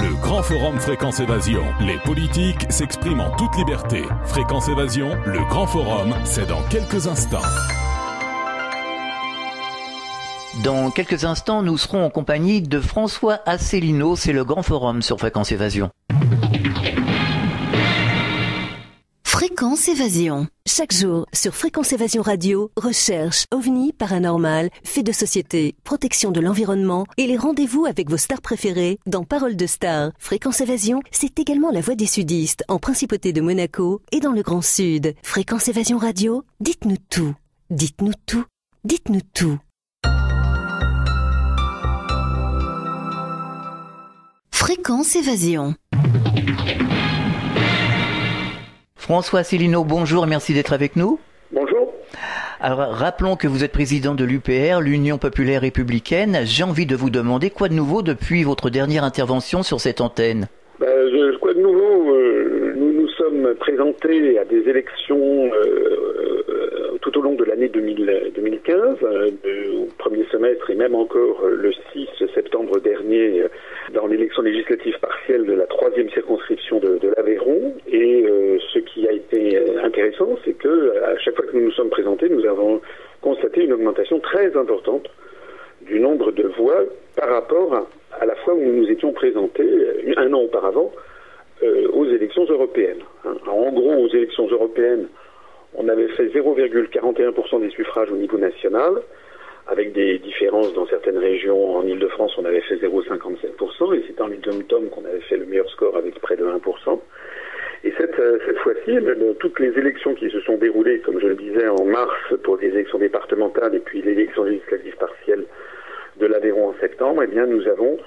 Le grand forum Fréquence Évasion. Les politiques s'expriment en toute liberté. Fréquence Évasion, le grand forum, c'est dans quelques instants. Dans quelques instants, nous serons en compagnie de François Asselineau. C'est le grand forum sur Fréquence Évasion. Fréquence Évasion. Chaque jour, sur Fréquence Évasion Radio, recherche, ovni, paranormal, faits de société, protection de l'environnement et les rendez-vous avec vos stars préférées dans Paroles de Stars. Fréquence Évasion, c'est également la voix des sudistes en Principauté de Monaco et dans le Grand Sud. Fréquence Évasion Radio, dites-nous tout. Dites-nous tout. Dites-nous tout. Fréquence Évasion. François Asselineau, bonjour et merci d'être avec nous. Bonjour. Alors, rappelons que vous êtes président de l'UPR, l'Union Populaire Républicaine. J'ai envie de vous demander quoi de nouveau depuis votre dernière intervention sur cette antenne? Quoi de nouveau, nous nous sommes présentés à des élections tout au long de l'année 2015, au premier semestre et même encore le 6 septembre dernier dans l'élection législative partielle de la 3e circonscription de l'Aveyron. Et ce qui a été intéressant, c'est que à chaque fois que nous nous sommes présentés, nous avons constaté une augmentation très importante du nombre de voix par rapport à la fois où nous nous étions présentés un an auparavant aux élections européennes. En gros, aux élections européennes, on avait fait 0,41% des suffrages au niveau national, avec des différences dans certaines régions. En Île-de-France, on avait fait 0,57%, et c'est dans les dom-tom qu'on avait fait le meilleur score avec près de 1%. Et cette fois-ci, toutes les élections qui se sont déroulées, comme je le disais, en mars pour les élections départementales et puis l'élection législative partielle de l'Aveyron en septembre, eh bien, nous avons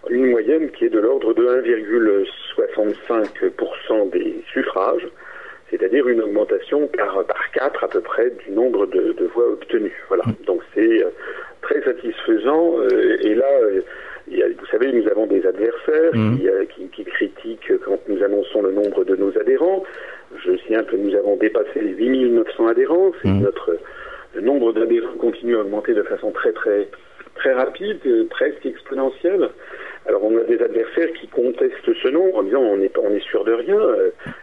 une moyenne qui est de l'ordre de 1,65% des suffrages, c'est-à-dire une augmentation par 4 à peu près du nombre de voix obtenues. Voilà. Donc c'est très satisfaisant. Et là, vous savez, nous avons des adversaires qui critiquent quand nous annonçons le nombre de nos adhérents. Je signale que nous avons dépassé les 8900 adhérents. Le nombre d'adhérents continue à augmenter de façon très rapide, presque exponentielle. Alors on a des adversaires qui contestent ce nom en disant on est sûr de rien.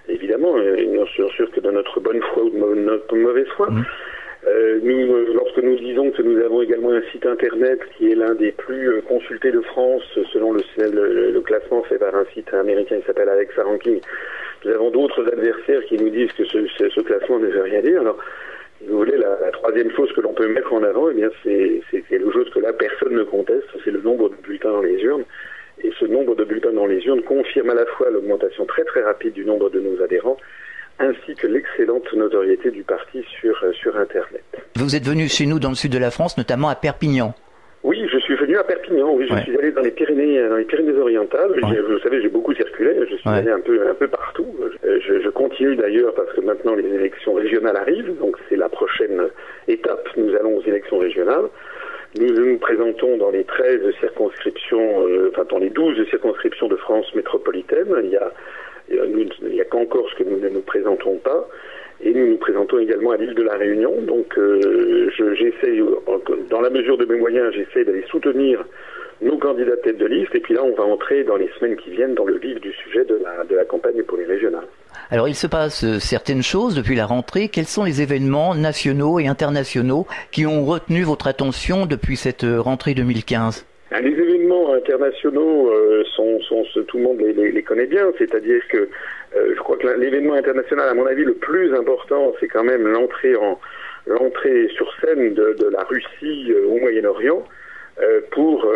Évidemment, ils sont sûrs que de notre bonne foi ou de notre mauvaise foi. Lorsque nous disons que nous avons également un site internet qui est l'un des plus consultés de France selon le classement fait par un site américain qui s'appelle Alexa Ranking, nous avons d'autres adversaires qui nous disent que ce classement ne veut rien dire. Alors, si vous voulez, la troisième chose que l'on peut mettre en avant, eh bien, c'est quelque chose que là, personne ne conteste, c'est le nombre de bulletins dans les urnes. Et ce nombre de bulletins dans les urnes confirme à la fois l'augmentation très rapide du nombre de nos adhérents, ainsi que l'excellente notoriété du parti sur Internet. Vous êtes venu chez nous dans le sud de la France, notamment à Perpignan. Oui, je suis venu à Perpignan, oui, je suis allé dans les Pyrénées-Orientales. Vous savez, j'ai beaucoup circulé, je suis allé un peu partout. Je continue d'ailleurs parce que maintenant les élections régionales arrivent, donc c'est la prochaine étape. Nous allons aux élections régionales. Nous nous présentons dans les 13 circonscriptions, dans les 12 circonscriptions de France métropolitaine. Il y a qu'en Corse que nous ne nous présentons pas. Et nous nous présentons également à l'île de la Réunion. Donc j'essaie, dans la mesure de mes moyens, j'essaie d'aller soutenir nos candidats tête de liste. Et puis là, on va entrer dans les semaines qui viennent dans le vif du sujet de la campagne pour les régionales. Alors il se passe certaines choses depuis la rentrée. Quels sont les événements nationaux et internationaux qui ont retenu votre attention depuis cette rentrée 2015 ? Les événements internationaux tout le monde les connaît bien, c'est-à-dire que je crois que l'événement international, à mon avis, le plus important, c'est quand même l'entrée sur scène de la Russie au Moyen-Orient pour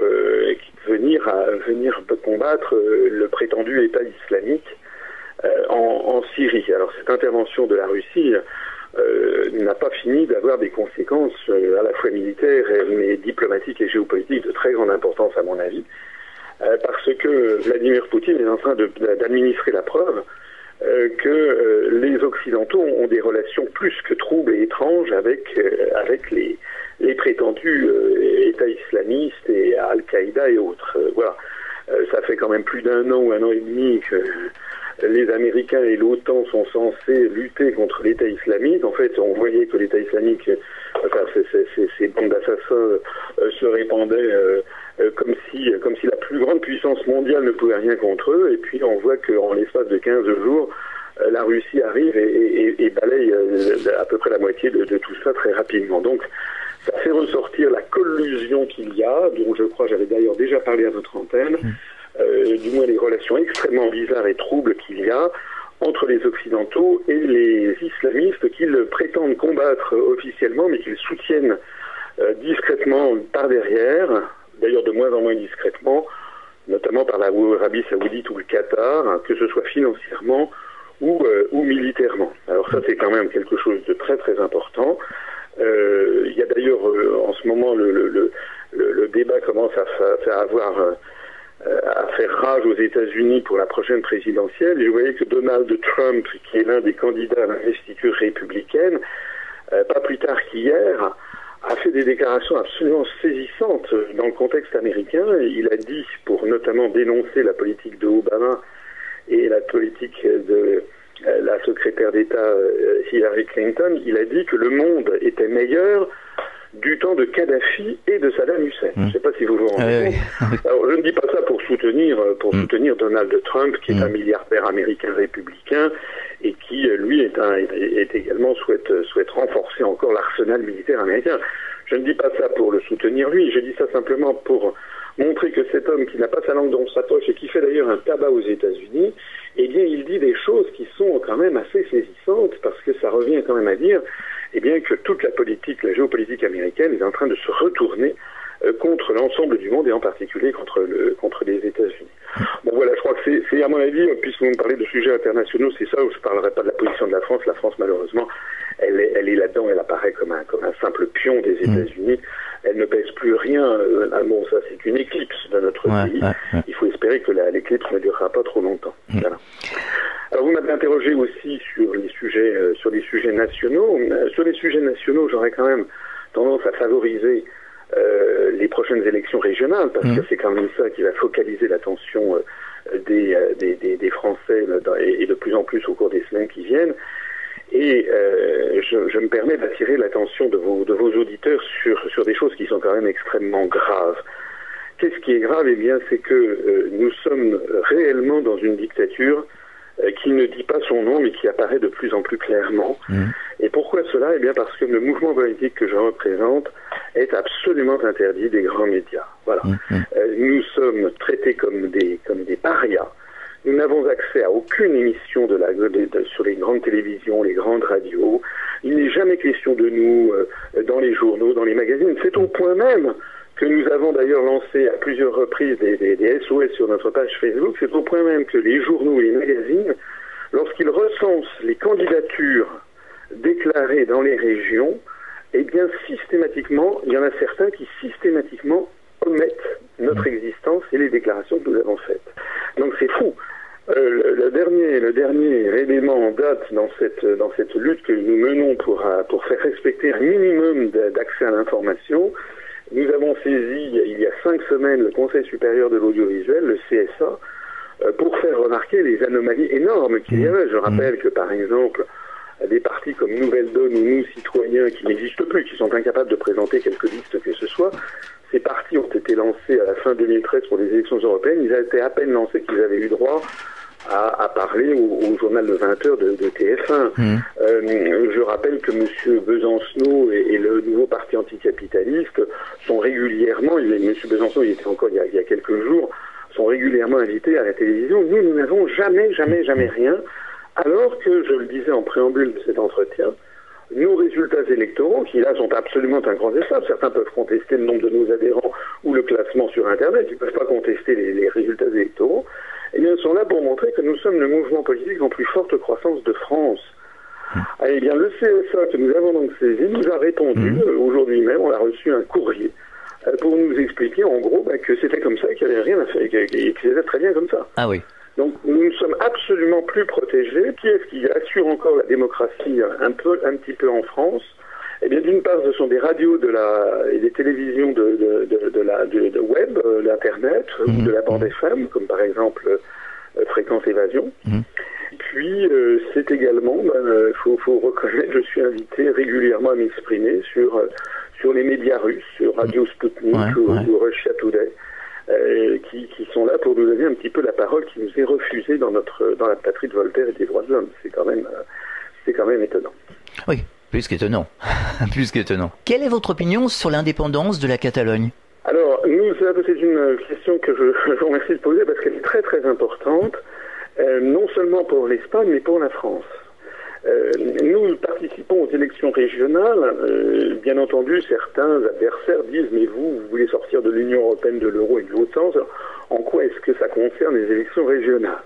venir combattre le prétendu État islamique en Syrie. Alors cette intervention de la Russie n'a pas fini d'avoir des conséquences à la fois militaires mais diplomatiques et géopolitiques de très grande importance à mon avis, parce que Vladimir Poutine est en train d'administrer la preuve que les Occidentaux ont des relations plus que troubles et étranges avec les prétendus États islamistes et Al-Qaïda et autres. Voilà. Ça fait quand même plus d'un an ou un an et demi que les Américains et l'OTAN sont censés lutter contre l'État islamique. En fait, on voyait que l'État islamique, ces bandes d'assassins se répandaient comme si la plus grande puissance mondiale ne pouvait rien contre eux, et puis on voit qu'en l'espace de 15 jours, la Russie arrive et balaye à peu près la moitié de tout ça très rapidement. Donc ça fait ressortir la collusion qu'il y a, dont je crois j'avais d'ailleurs déjà parlé à votre antenne, du moins les relations extrêmement bizarres et troubles qu'il y a entre les Occidentaux et les islamistes qu'ils prétendent combattre officiellement, mais qu'ils soutiennent discrètement par derrière, d'ailleurs de moins en moins discrètement, notamment par l'Arabie Saoudite ou le Qatar, que ce soit financièrement ou militairement. Alors ça, c'est quand même quelque chose de très très important. Il y a d'ailleurs en ce moment le débat commence à faire rage aux États-Unis pour la prochaine présidentielle. Et je voyais que Donald Trump, qui est l'un des candidats à l'investiture républicaine, pas plus tard qu'hier, a fait des déclarations absolument saisissantes dans le contexte américain. Il a dit, pour notamment dénoncer la politique de Obama et la politique de la secrétaire d'État Hillary Clinton, il a dit que le monde était meilleur du temps de Kadhafi et de Saddam Hussein. Je ne sais pas si vous vous rendez compte. Alors, je ne dis pas ça pour soutenir Donald Trump, qui est un milliardaire américain républicain et qui, lui, est également souhaite renforcer encore l'arsenal militaire américain. Je ne dis pas ça pour le soutenir lui, je dis ça simplement pour montrer que cet homme qui n'a pas sa langue dans sa poche et qui fait d'ailleurs un tabac aux États-Unis, eh bien, il dit des choses qui sont quand même assez saisissantes, parce que ça revient quand même à dire, eh bien, que toute la géopolitique américaine est en train de se retourner contre l'ensemble du monde et en particulier contre les États-Unis. Bon, voilà, je crois que c'est à mon avis, puisque vous me parlez de sujets internationaux, c'est ça où je ne parlerai pas de la position de la France. La France, malheureusement, elle est là-dedans, elle apparaît comme un simple pion des États-Unis. Elle ne pèse plus rien. Bon, ça, c'est une éclipse de notre pays. Il faut espérer que l'éclipse ne durera pas trop longtemps. Voilà. Alors, vous m'avez interrogé aussi sur les sujets nationaux. Sur les sujets nationaux, j'aurais quand même tendance à favoriser les prochaines élections régionales, parce que c'est quand même ça qui va focaliser l'attention des Français et de plus en plus au cours des semaines qui viennent. Et je me permets d'attirer l'attention de vos auditeurs sur des choses qui sont quand même extrêmement graves. Qu'est-ce qui est grave? Eh bien, c'est que nous sommes réellement dans une dictature qui ne dit pas son nom, mais qui apparaît de plus en plus clairement. Et pourquoi cela? Eh bien, parce que le mouvement politique que je représente est absolument interdit des grands médias. Voilà. Nous sommes traités comme des parias. Nous n'avons accès à aucune émission sur les grandes télévisions, les grandes radios. Il n'est jamais question de nous dans les journaux, dans les magazines. C'est au point même que nous avons d'ailleurs lancé à plusieurs reprises des SOS sur notre page Facebook. C'est au point même que les journaux et les magazines, lorsqu'ils recensent les candidatures déclarées dans les régions, eh bien systématiquement, il y en a certains qui systématiquement omettent notre existence et les déclarations que nous avons faites. Donc c'est fou. Le dernier élément en date dans cette lutte que nous menons pour faire respecter un minimum d'accès à l'information, nous avons saisi il y a 5 semaines le Conseil supérieur de l'audiovisuel, le CSA, pour faire remarquer les anomalies énormes qu'il y avait. Je rappelle que par exemple, des partis comme Nouvelle Donne ou Nous Citoyens, qui n'existent plus, qui sont incapables de présenter quelque liste que ce soit, ces partis ont été lancés à la fin 2013 pour les élections européennes. Ils étaient à peine lancés qu'ils avaient eu droit à parler au journal de 20h de TF1. Je rappelle que M. Besancenot et le nouveau parti anticapitaliste sont régulièrement, M. Besancenot, il était encore il y a quelques jours, sont régulièrement invités à la télévision. Nous n'avons jamais rien, alors que, je le disais en préambule de cet entretien, nos résultats électoraux, qui là sont absolument incontestables, certains peuvent contester le nombre de nos adhérents ou le classement sur Internet, ils ne peuvent pas contester les résultats électoraux, eh bien, ils sont là pour montrer que nous sommes le mouvement politique en plus forte croissance de France. Eh bien, le CSA que nous avons donc saisi nous a répondu, aujourd'hui même, on a reçu un courrier pour nous expliquer en gros que c'était comme ça, qu'il n'y avait rien à faire, et que c'était très bien comme ça. Ah oui. Donc nous ne sommes absolument plus protégés. Qui est-ce qui assure encore la démocratie un petit peu en France? Eh bien, d'une part, ce sont des radios et des télévisions de web, l'Internet, ou de la bande FM, comme par exemple Fréquence Évasion. Puis, c'est également, faut reconnaître, je suis invité régulièrement à m'exprimer sur sur les médias russes, sur Radio Sputnik ou Russia Today, qui sont là pour nous donner un petit peu la parole qui nous est refusée dans la patrie de Voltaire et des droits de l'homme. C'est quand même étonnant. Oui, plus qu'étonnant. Plus qu'étonnant. Quelle est votre opinion sur l'indépendance de la Catalogne ? Alors, c'est une question que je vous remercie de poser parce qu'elle est très très importante, non seulement pour l'Espagne, mais pour la France. Nous participons aux élections régionales. Bien entendu, certains adversaires disent « mais vous voulez sortir de l'Union européenne, de l'euro et de l'autre sens. En quoi est-ce que ça concerne les élections régionales ?»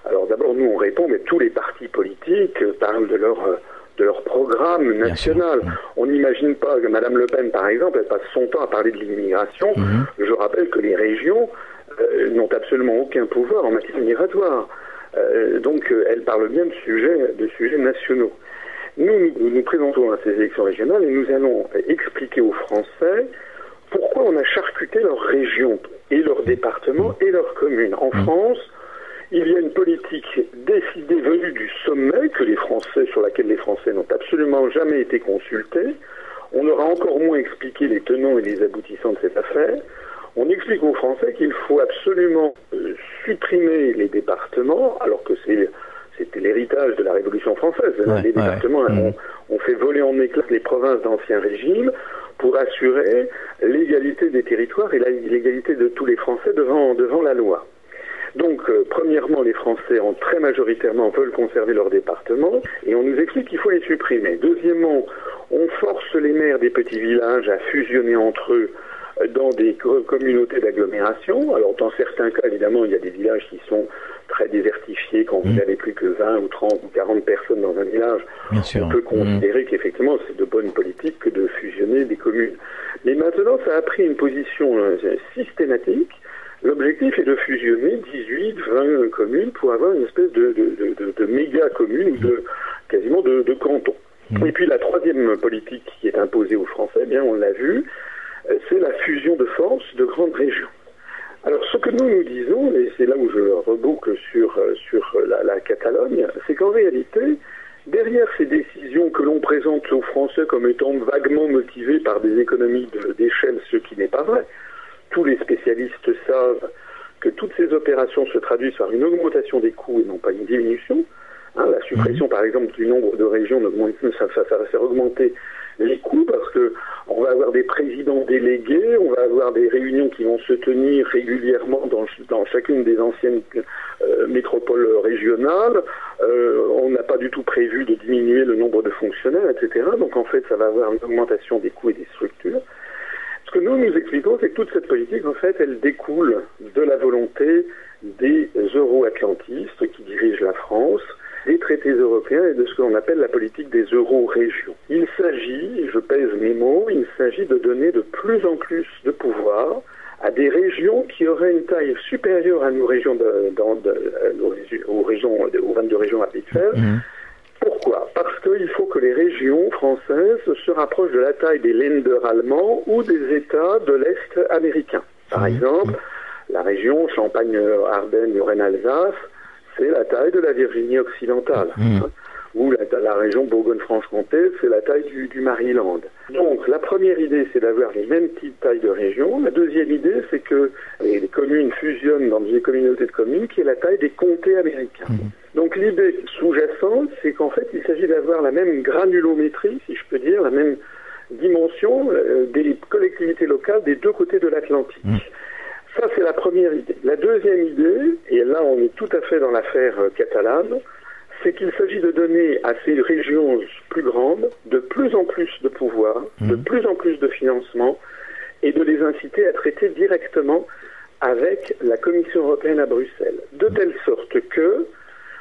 Alors d'abord, nous on répond, mais tous les partis politiques parlent de leur programme national. On n'imagine pas que Mme Le Pen, par exemple, elle passe son temps à parler de l'immigration. Je rappelle que les régions n'ont absolument aucun pouvoir en matière migratoire. Donc elle parle bien de sujets nationaux. Nous présentons à ces élections régionales et nous allons expliquer aux Français pourquoi on a charcuté leurs régions et leurs départements et leurs communes. En France, il y a une politique décidée venue du sommet sur laquelle les Français n'ont absolument jamais été consultés. On aura encore moins expliqué les tenants et les aboutissants de cette affaire. On explique aux Français qu'il faut absolument supprimer les départements, alors que c'était l'héritage de la Révolution française. Les départements ont fait voler en éclats les provinces d'Ancien Régime pour assurer l'égalité des territoires et l'égalité de tous les Français devant la loi. Donc, premièrement, les Français très majoritairement veulent conserver leurs départements et on nous explique qu'il faut les supprimer. Deuxièmement, on force les maires des petits villages à fusionner entre eux dans des communautés d'agglomération. Alors, dans certains cas, évidemment, il y a des villages qui sont très désertifiés. Quand vous n'avez plus que 20 ou 30 ou 40 personnes dans un village, on peut considérer qu'effectivement, c'est de bonne politique que de fusionner des communes. Mais maintenant, ça a pris une position systématique. L'objectif est de fusionner 18, 20 communes pour avoir une espèce de méga commune, quasiment de canton. Et puis la troisième politique qui est imposée aux Français, bien on l'a vu, c'est la fusion de force de grandes régions. Alors ce que nous disons, et c'est là où je reboucle sur la Catalogne, c'est qu'en réalité, derrière ces décisions que l'on présente aux Français comme étant vaguement motivées par des économies d'échelle, ce qui n'est pas vrai, tous les spécialistes savent que toutes ces opérations se traduisent par une augmentation des coûts et non pas une diminution. La suppression, par exemple, du nombre de régions, ça va faire augmenter les coûts parce que on va avoir des présidents délégués, on va avoir des réunions qui vont se tenir régulièrement dans chacune des anciennes métropoles régionales. On n'a pas du tout prévu de diminuer le nombre de fonctionnaires, etc. Donc en fait, ça va avoir une augmentation des coûts et des structures. Ce que nous expliquons, c'est que toute cette politique, en fait, elle découle de la volonté des euro-atlantistes qui dirigent la France, des traités européens et de ce que l'on appelle la politique des euro-régions. Il s'agit, je pèse mes mots, il s'agit de donner de plus en plus de pouvoir à des régions qui auraient une taille supérieure à nos régions, aux 22 régions habituelles. Pourquoi ? Parce qu'il faut que les régions françaises se rapprochent de la taille des Länder allemands ou des États de l'Est américain. Par exemple, la région Champagne-Ardenne, Lorraine-Alsace, c'est la taille de la Virginie occidentale. Ou la région Bourgogne-Franche-Comté, c'est la taille du Maryland. Donc, la première idée, c'est d'avoir les mêmes petites tailles de régions. La deuxième idée, c'est que les communes fusionnent dans des communautés de communes qui est la taille des comtés américains. Donc, l'idée sous-jacente, c'est qu'en fait, il s'agit d'avoir la même granulométrie, si je peux dire, la même dimension des collectivités locales des deux côtés de l'Atlantique. Ça, c'est la première idée. La deuxième idée, et là, on est tout à fait dans l'affaire catalane, c'est qu'il s'agit de donner à ces régions plus grandes de plus en plus de pouvoir, de plus en plus de financement, et de les inciter à traiter directement avec la Commission européenne à Bruxelles. De telle sorte que,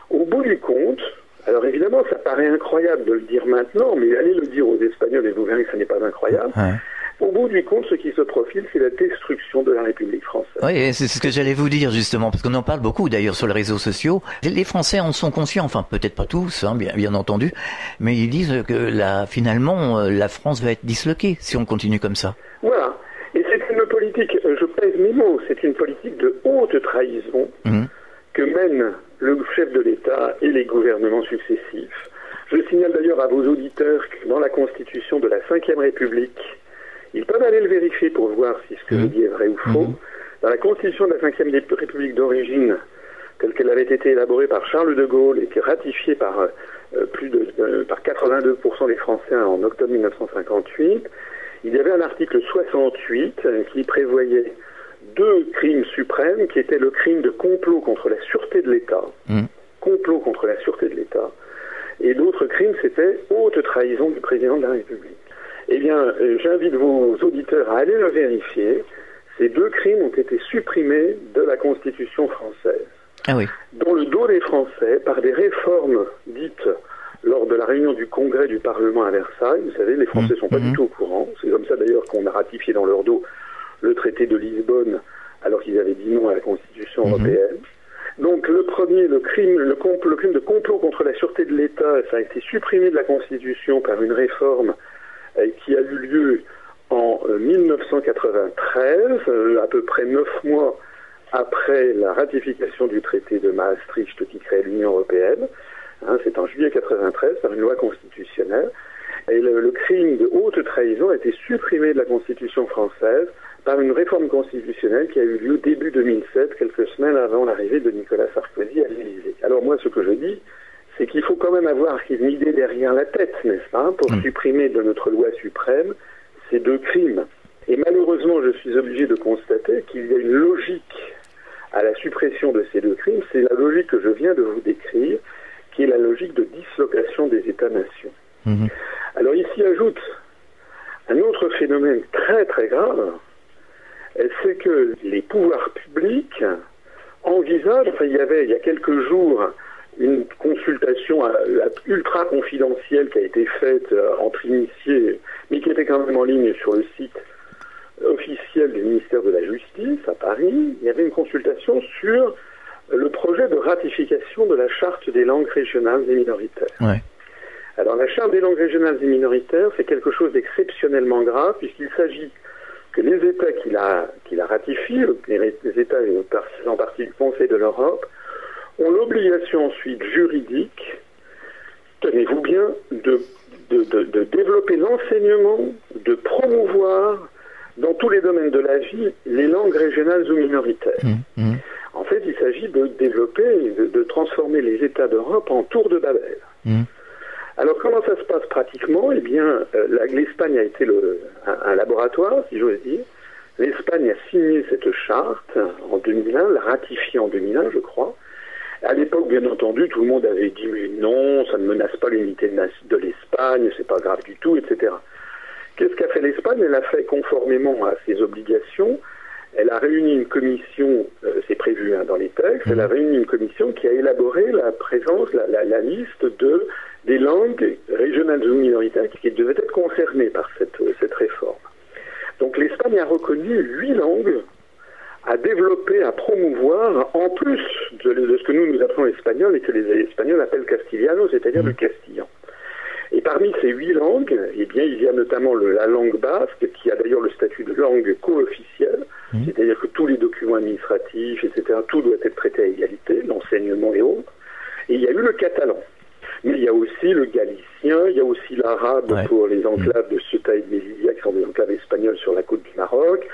au bout du compte, alors évidemment, ça paraît incroyable de le dire maintenant, mais allez le dire aux Espagnols et vous verrez que ce n'est pas incroyable. Au bout du compte, ce qui se profile, c'est la destruction de la République française. Oui, c'est ce que j'allais vous dire justement, parce qu'on en parle beaucoup d'ailleurs sur les réseaux sociaux. Les Français en sont conscients, enfin peut-être pas tous, bien entendu, mais ils disent que finalement, la France va être disloquée si on continue comme ça. Voilà. Et c'est une politique, je pèse mes mots, c'est une politique de haute trahison que mène le chef de l'État et les gouvernements successifs. Je signale d'ailleurs à vos auditeurs que dans la Constitution de la Ve République, Ils peuvent aller le vérifier pour voir si ce que je dis est vrai ou faux. Dans la Constitution de la 5e République d'origine, telle qu'elle avait été élaborée par Charles de Gaulle et qui est ratifiée par par 82% des Français en octobre 1958, il y avait un article 68 qui prévoyait 2 crimes suprêmes, qui étaient le crime de complot contre la sûreté de l'État, complot contre la sûreté de l'État, et d'autres crimes, c'était haute trahison du président de la République. Eh bien, j'invite vos auditeurs à aller le vérifier. Ces 2 crimes ont été supprimés de la Constitution française. Ah oui. Dans le dos des Français, par des réformes dites lors de la réunion du Congrès du Parlement à Versailles. Vous savez, les Français ne sont pas du tout au courant. C'est comme ça d'ailleurs qu'on a ratifié dans leur dos le traité de Lisbonne, alors qu'ils avaient dit non à la Constitution européenne. Donc le premier, le crime de complot contre la sûreté de l'État, ça a été supprimé de la Constitution par une réforme qui a eu lieu en 1993, à peu près 9 mois après la ratification du traité de Maastricht qui crée l'Union européenne. C'est en juillet 1993 par une loi constitutionnelle. Et le crime de haute trahison a été supprimé de la Constitution française par une réforme constitutionnelle qui a eu lieu début 2007, quelques semaines avant l'arrivée de Nicolas Sarkozy à l'Élysée. Alors moi, ce que je dis, c'est qu'il faut quand même avoir une idée derrière la tête, n'est-ce pas, pour supprimer de notre loi suprême ces 2 crimes. Et malheureusement, je suis obligé de constater qu'il y a une logique à la suppression de ces 2 crimes. C'est la logique que je viens de vous décrire, qui est la logique de dislocation des États-nations. Alors ici ajoute un autre phénomène très très grave, c'est que les pouvoirs publics envisagent, il y a quelques jours, une consultation ultra confidentielle qui a été faite entre initiés, mais qui était quand même en ligne sur le site officiel du ministère de la Justice à Paris. Il y avait une consultation sur le projet de ratification de la Charte des langues régionales et minoritaires. Ouais. Alors la Charte des langues régionales et minoritaires, c'est quelque chose d'exceptionnellement grave, puisqu'il s'agit que les États qui la ratifient, les États en partie du Conseil de l'Europe, ont l'obligation ensuite juridique, tenez-vous bien, de développer l'enseignement, de promouvoir dans tous les domaines de la vie les langues régionales ou minoritaires. En fait, il s'agit de développer, de transformer les États d'Europe en tour de Babel. Alors, comment ça se passe pratiquement ? Eh bien, l'Espagne a été un laboratoire, si j'ose dire. L'Espagne a signé cette charte en 2001, l'a ratifiée en 2001, je crois. À l'époque, bien entendu, tout le monde avait dit « mais non, ça ne menace pas l'unité de l'Espagne, c'est pas grave du tout, etc. » Qu'est-ce qu'a fait l'Espagne ? Elle a fait conformément à ses obligations. Elle a réuni une commission, c'est prévu dans les textes, elle a réuni une commission qui a élaboré la liste des langues régionales ou minoritaires qui devaient être concernées par cette réforme. Donc l'Espagne a reconnu 8 langues à développer, à promouvoir, en plus de ce que nous appelons l'espagnol et que les Espagnols appellent castillano, c'est-à-dire le castillan. Et parmi ces 8 langues, eh bien, il y a notamment la langue basque, qui a d'ailleurs le statut de langue co-officielle, c'est-à-dire que tous les documents administratifs, etc., tout doit être traité à égalité, l'enseignement et autres. Et il y a eu le catalan. Mais il y a aussi le galicien, il y a aussi l'arabe pour les enclaves de Ceuta et de Melilla, qui sont des enclaves espagnoles sur la côte du Maroc.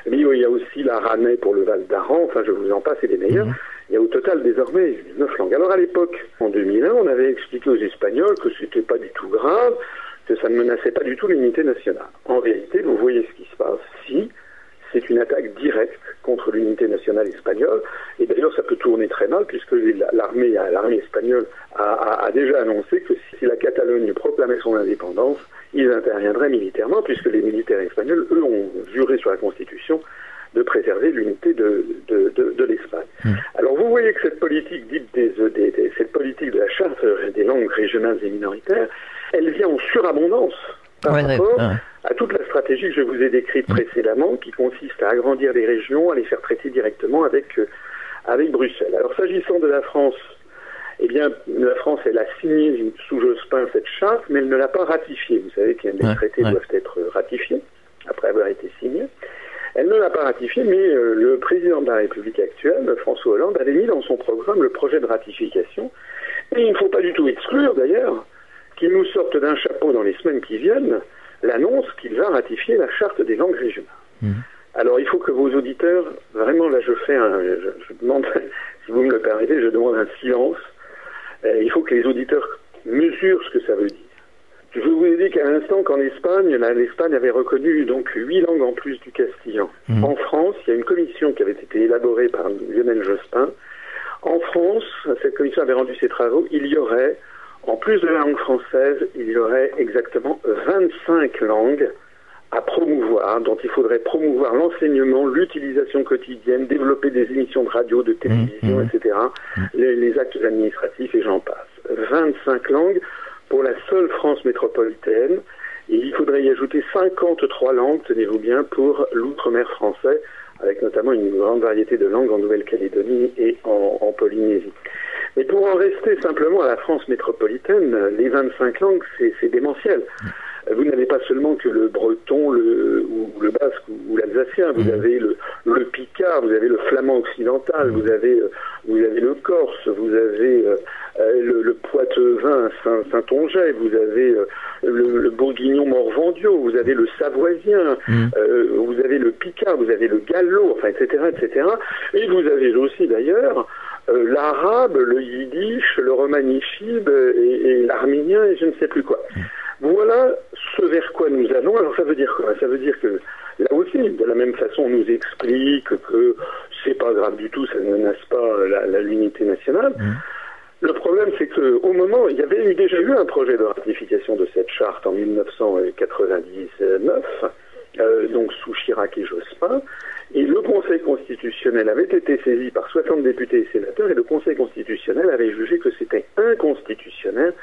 Mais il y a aussi l'aranais pour le Val d'Aran, enfin je vous en passe, et les meilleurs. Il y a au total désormais 9 langues. Alors à l'époque, en 2001, on avait expliqué aux Espagnols que c'était pas du tout grave, que ça ne menaçait pas du tout l'unité nationale. En réalité, vous voyez ce qui se passe. Si, c'est une attaque directe contre l'unité nationale espagnole, et d'ailleurs ça peut tourner très mal, puisque l'armée espagnole a déjà annoncé que si la Catalogne proclamait son indépendance, ils interviendraient militairement, puisque les militaires espagnols, eux, ont juré sur la Constitution de préserver l'unité de l'Espagne. Alors vous voyez que cette politique dite cette politique de la charte des langues régionales et minoritaires, elle vient en surabondance par rapport à toute la stratégie que je vous ai décrite précédemment, qui consiste à agrandir les régions, à les faire traiter directement avec Bruxelles. Alors s'agissant de la France, eh bien, la France, elle a signé sous Jospin cette charte, mais elle ne l'a pas ratifiée. Vous savez que les traités doivent être ratifiés après avoir été signés. Elle ne l'a pas ratifiée, mais le président de la République actuelle, François Hollande, avait mis dans son programme le projet de ratification. Et il ne faut pas du tout exclure, d'ailleurs, qu'il nous sorte d'un chapeau dans les semaines qui viennent l'annonce qu'il va ratifier la charte des langues régionales. Alors il faut que vos auditeurs, vraiment là je demande, si vous me le permettez, je demande un silence. Il faut que les auditeurs mesurent ce que ça veut dire. Je vous ai dit qu'à l'instant qu'en Espagne, l'Espagne avait reconnu donc 8 langues en plus du castillan. En France, il y a une commission qui avait été élaborée par Lionel Jospin. En France, cette commission avait rendu ses travaux. Il y aurait, en plus de la langue française, il y aurait exactement 25 langues à promouvoir, dont il faudrait promouvoir l'enseignement, l'utilisation quotidienne, développer des émissions de radio, de télévision, etc., les actes administratifs et j'en passe. 25 langues pour la seule France métropolitaine, et il faudrait y ajouter 53 langues, tenez-vous bien, pour l'outre-mer français, avec notamment une grande variété de langues en Nouvelle-Calédonie et en Polynésie. Mais pour en rester simplement à la France métropolitaine, les 25 langues, c'est démentiel. Vous n'avez pas seulement que le breton, ou le basque ou l'alsacien, vous avez le picard, vous avez le flamand occidental, vous avez le corse, vous avez le poitevin saintongeais, vous avez le bourguignon morvandiau, vous avez le savoisien, vous avez le picard, vous avez le gallo, enfin etc. Et vous avez aussi d'ailleurs l'arabe, le yiddish, le romanichib et l'arménien et je ne sais plus quoi. Voilà ce vers quoi nous allons. Alors ça veut dire quoi? Ça veut dire que là aussi, de la même façon, on nous explique que c'est pas grave du tout, ça ne menace pas l'unité nationale. Le problème, c'est qu'au moment, il y avait déjà eu un projet de ratification de cette charte en 1999, donc sous Chirac et Jospin, et le Conseil constitutionnel avait été saisi par 60 députés et sénateurs, et le Conseil constitutionnel avait jugé que c'était inconstitutionnel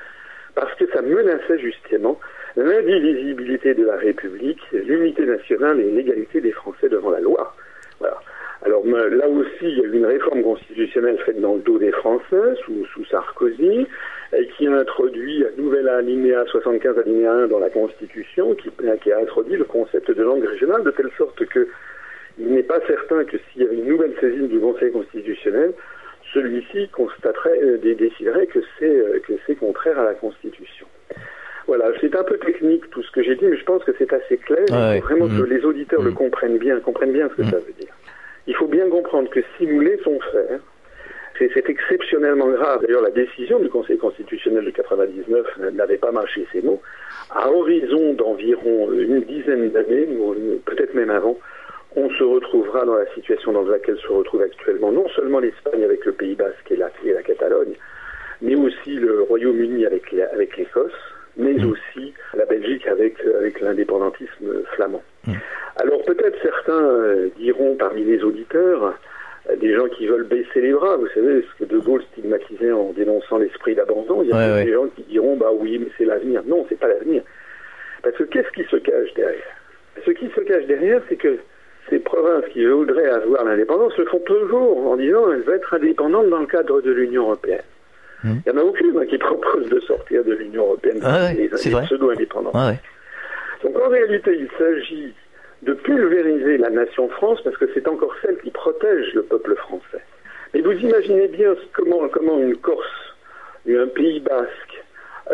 parce que ça menaçait justement l'indivisibilité de la République, l'unité nationale et l'égalité des Français devant la loi. Voilà. Alors là aussi, il y a eu une réforme constitutionnelle faite dans le dos des Français, sous Sarkozy, qui a introduit un nouvel alinéa 75 alinéa 1 dans la Constitution, qui a introduit le concept de langue régionale, de telle sorte que il n'est pas certain que s'il y avait une nouvelle saisine du Conseil constitutionnel, celui-ci déciderait que c'est contraire à la Constitution. Voilà, c'est un peu technique tout ce que j'ai dit, mais je pense que c'est assez clair. Il faut vraiment que les auditeurs le comprennent bien ce que ça veut dire. Il faut bien comprendre que si nous laissons faire, c'est exceptionnellement grave. D'ailleurs, la décision du Conseil constitutionnel de 99 n'avait pas marché ces mots. À horizon d'environ une dizaine d'années, peut-être même avant, on se retrouvera dans la situation dans laquelle se retrouve actuellement non seulement l'Espagne avec le Pays Basque et la Catalogne, mais aussi le Royaume-Uni avec l'Écosse, mais aussi la Belgique avec l'indépendantisme flamand. Alors peut-être certains diront parmi les auditeurs, des gens qui veulent baisser les bras, vous savez, ce que De Gaulle stigmatisait en dénonçant l'esprit d'abandon, il y a des gens qui diront, bah oui, mais c'est l'avenir. Non, c'est pas l'avenir. Parce que qu'est-ce qui se cache derrière? Ce qui se cache derrière, c'est que ces provinces qui voudraient avoir l'indépendance le font toujours en disant qu'elles veulent être indépendantes dans le cadre de l'Union européenne. Il n'y en a aucune qui propose de sortir de l'Union européenne, les pseudo-indépendants. Donc en réalité, il s'agit de pulvériser la nation France parce que c'est encore celle qui protège le peuple français. Mais vous imaginez bien comment une Corse, un Pays Basque,